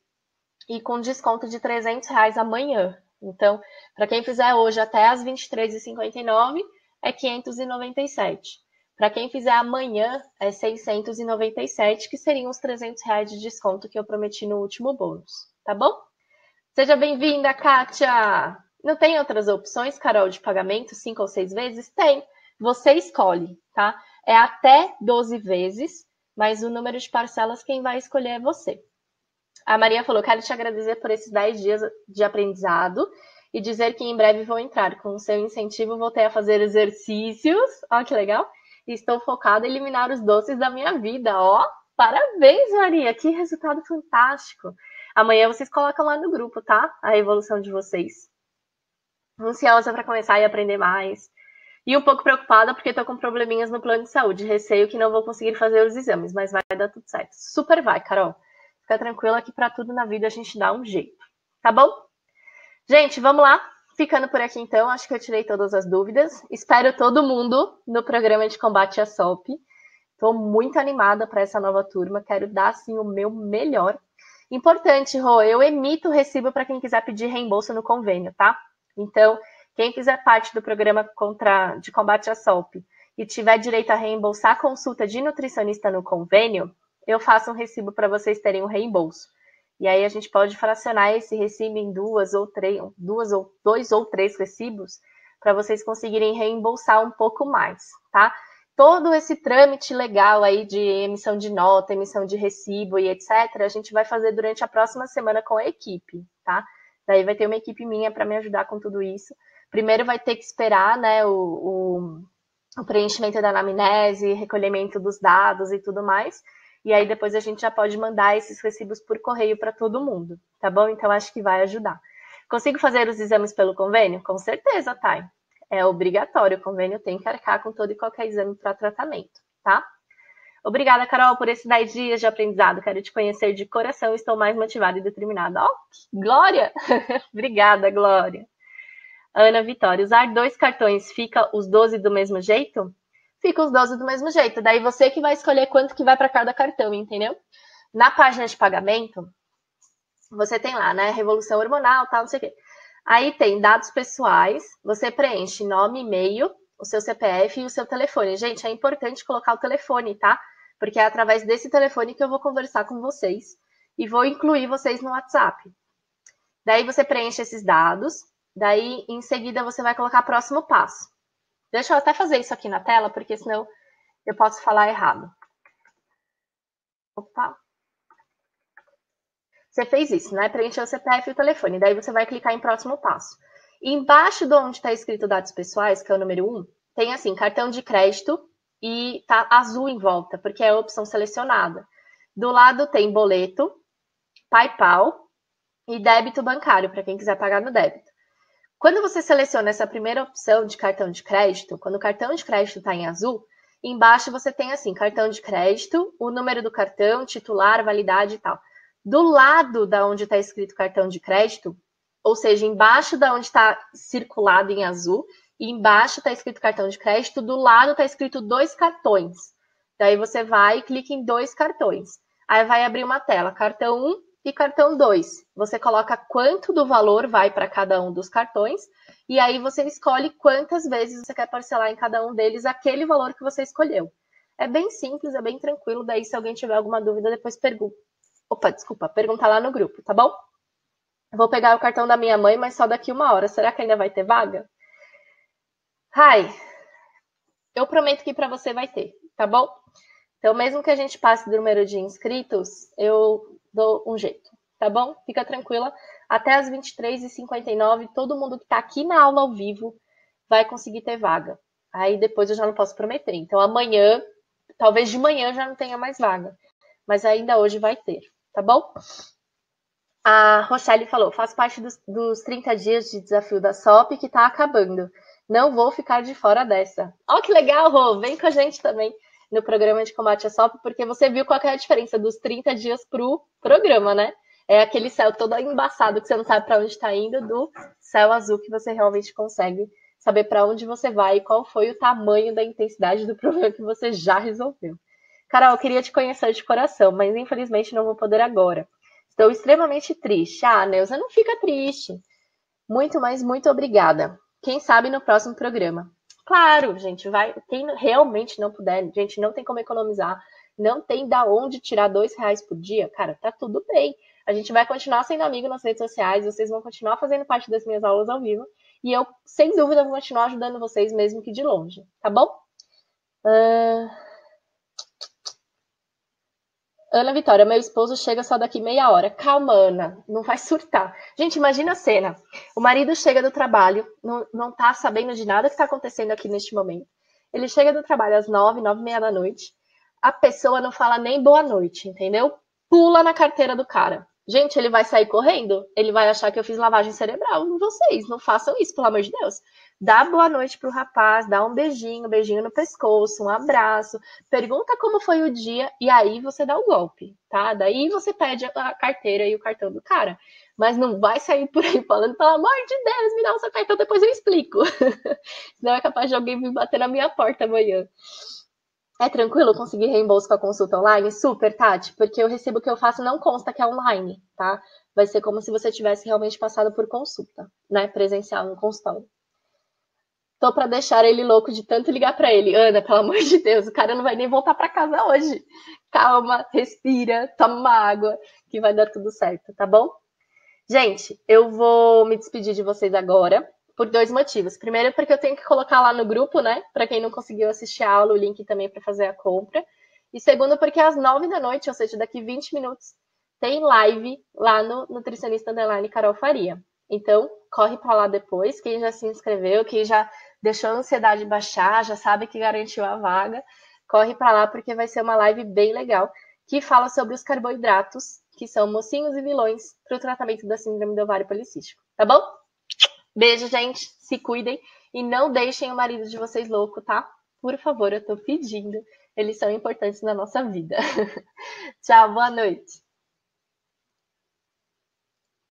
e com desconto de R$300 amanhã. Então, para quem fizer hoje até às 23h59, é 597. Para quem fizer amanhã, é 697, que seriam os R$300 de desconto que eu prometi no último bônus, tá bom? Seja bem-vinda, Kátia! Não tem outras opções, Carol, de pagamento, 5 ou 6 vezes? Tem. Você escolhe, tá? É até 12 vezes, mas o número de parcelas quem vai escolher é você. A Maria falou, quero te agradecer por esses 10 dias de aprendizado e dizer que em breve vou entrar. Com o seu incentivo, voltei a fazer exercícios. Ó, que legal. E estou focada em eliminar os doces da minha vida. Ó, parabéns, Maria. Que resultado fantástico. Amanhã vocês colocam lá no grupo, tá? A evolução de vocês. Ansiosa para começar e aprender mais. E um pouco preocupada porque tô com probleminhas no plano de saúde. Receio que não vou conseguir fazer os exames, mas vai dar tudo certo. Super vai, Carol. Fica tranquila que para tudo na vida a gente dá um jeito. Tá bom? Gente, vamos lá. ficando por aqui então, acho que eu tirei todas as dúvidas. Espero todo mundo no programa de combate à SOP. Estou muito animada para essa nova turma, quero dar assim o meu melhor. Importante, Rô, eu emito o recibo para quem quiser pedir reembolso no convênio, tá? Então, quem fizer parte do programa de combate à SOP e tiver direito a reembolsar a consulta de nutricionista no convênio, eu faço um recibo para vocês terem um reembolso. E aí a gente pode fracionar esse recibo em dois ou três recibos para vocês conseguirem reembolsar um pouco mais, tá? Todo esse trâmite legal aí de emissão de nota, emissão de recibo e etc., a gente vai fazer durante a próxima semana com a equipe, tá? Daí vai ter uma equipe minha para me ajudar com tudo isso. Primeiro vai ter que esperar, né, o preenchimento da anamnese, recolhimento dos dados e tudo mais. E aí depois a gente já pode mandar esses recibos por correio para todo mundo, tá bom? Então acho que vai ajudar. Consigo fazer os exames pelo convênio? Com certeza, Thay. É obrigatório, o convênio tem que arcar com todo e qualquer exame para tratamento, tá? Obrigada, Carol, por esses 10 dias de aprendizado. Quero te conhecer de coração, estou mais motivada e determinada. Ó, Glória! Obrigada, Glória. Ana Vitória, usar 2 cartões fica os 12 do mesmo jeito? Fica os 12 do mesmo jeito. Daí você que vai escolher quanto que vai para cada cartão, entendeu? Na página de pagamento, você tem lá, né? Revolução hormonal, tal, não sei o quê. Aí tem dados pessoais, você preenche nome, e-mail, o seu CPF e o seu telefone. Gente, é importante colocar o telefone, tá? Porque é através desse telefone que eu vou conversar com vocês e vou incluir vocês no WhatsApp. Daí você preenche esses dados, daí em seguida você vai colocar próximo passo. Deixa eu até fazer isso aqui na tela, porque senão eu posso falar errado. Opa. Você fez isso, né? Preencheu o CPF e o telefone. Daí você vai clicar em próximo passo. E embaixo de onde está escrito dados pessoais, que é o número 1, tem assim, cartão de crédito e tá azul em volta, porque é a opção selecionada. Do lado tem boleto, PayPal e débito bancário, para quem quiser pagar no débito. Quando você seleciona essa primeira opção de cartão de crédito, quando o cartão de crédito está em azul, embaixo você tem assim, cartão de crédito, o número do cartão, titular, validade e tal. Do lado da onde está escrito cartão de crédito, ou seja, embaixo da onde está circulado em azul, e embaixo está escrito cartão de crédito, do lado está escrito 2 cartões. Daí você vai e clica em 2 cartões. Aí vai abrir uma tela, cartão 1 e cartão 2. Você coloca quanto do valor vai para cada um dos cartões, e aí você escolhe quantas vezes você quer parcelar em cada um deles aquele valor que você escolheu. É bem simples, é bem tranquilo, daí se alguém tiver alguma dúvida, depois pergunta lá no grupo, tá bom? Vou pegar o cartão da minha mãe, mas só daqui 1 hora. Será que ainda vai ter vaga? Ai, eu prometo que para você vai ter, tá bom? Então, mesmo que a gente passe do número de inscritos, eu dou um jeito, tá bom? Fica tranquila. Até as 23h59, todo mundo que está aqui na aula ao vivo vai conseguir ter vaga. Aí depois eu já não posso prometer. Então, amanhã, talvez de manhã já não tenha mais vaga. Mas ainda hoje vai ter, tá bom? A Rochelle falou, faz parte dos 30 dias de desafio da SOP que está acabando. Não vou ficar de fora dessa. Ó, que legal, Rô! Vem com a gente também no programa de combate à SOP, porque você viu qual é a diferença dos 30 dias pro programa, né? É aquele céu todo embaçado que você não sabe para onde está indo, do céu azul que você realmente consegue saber para onde você vai e qual foi o tamanho da intensidade do problema que você já resolveu. Carol, eu queria te conhecer de coração, mas infelizmente não vou poder agora. Estou extremamente triste. Ah, Neuza, não fica triste. Muito, mas muito obrigada. Quem sabe no próximo programa. Claro, gente, vai. Quem realmente não puder, gente, não tem como economizar. Não tem da onde tirar R$2 por dia. Cara, tá tudo bem. A gente vai continuar sendo amigo nas redes sociais. Vocês vão continuar fazendo parte das minhas aulas ao vivo. E eu, sem dúvida, vou continuar ajudando vocês, mesmo que de longe. Tá bom? Ana Vitória, meu esposo chega só daqui meia hora. Calma, Ana, não vai surtar. Gente, imagina a cena. O marido chega do trabalho, não tá sabendo de nada que tá acontecendo aqui neste momento. Ele chega do trabalho às 9h30 da noite. A pessoa não fala nem boa noite, entendeu? Pula na carteira do cara. Gente, ele vai sair correndo. Ele vai achar que eu fiz lavagem cerebral em vocês. Não façam isso, pelo amor de Deus. Dá boa noite pro rapaz, dá um beijinho no pescoço, um abraço. Pergunta como foi o dia e aí você dá o golpe, tá? Daí você pede a carteira e o cartão do cara. Mas não vai sair por aí falando, pelo amor de Deus, me dá um seu cartão, depois eu explico. Senão é capaz de alguém vir bater na minha porta amanhã. É tranquilo conseguir reembolso com a consulta online? Super, Tati, porque eu recebo o que eu faço não consta que é online, tá? Vai ser como se você tivesse realmente passado por consulta, né? Presencial no consultório. Tô pra deixar ele louco de tanto ligar pra ele. Ana, pelo amor de Deus, o cara não vai nem voltar pra casa hoje. Calma, respira, toma uma água, que vai dar tudo certo, tá bom? Gente, eu vou me despedir de vocês agora por 2 motivos. Primeiro, porque eu tenho que colocar lá no grupo, né? Para quem não conseguiu assistir a aula, o link também para fazer a compra. E segundo, porque às 9 da noite, ou seja, daqui 20 minutos, tem live lá no Nutricionista Underline Carol Faria. Então, corre para lá depois. Quem já se inscreveu, quem já deixou a ansiedade baixar, já sabe que garantiu a vaga, corre para lá porque vai ser uma live bem legal que fala sobre os carboidratos, que são mocinhos e vilões para o tratamento da síndrome do ovário policístico. Tá bom? Beijo, gente. Se cuidem e não deixem o marido de vocês louco, tá? Por favor, eu tô pedindo. Eles são importantes na nossa vida. Tchau, boa noite.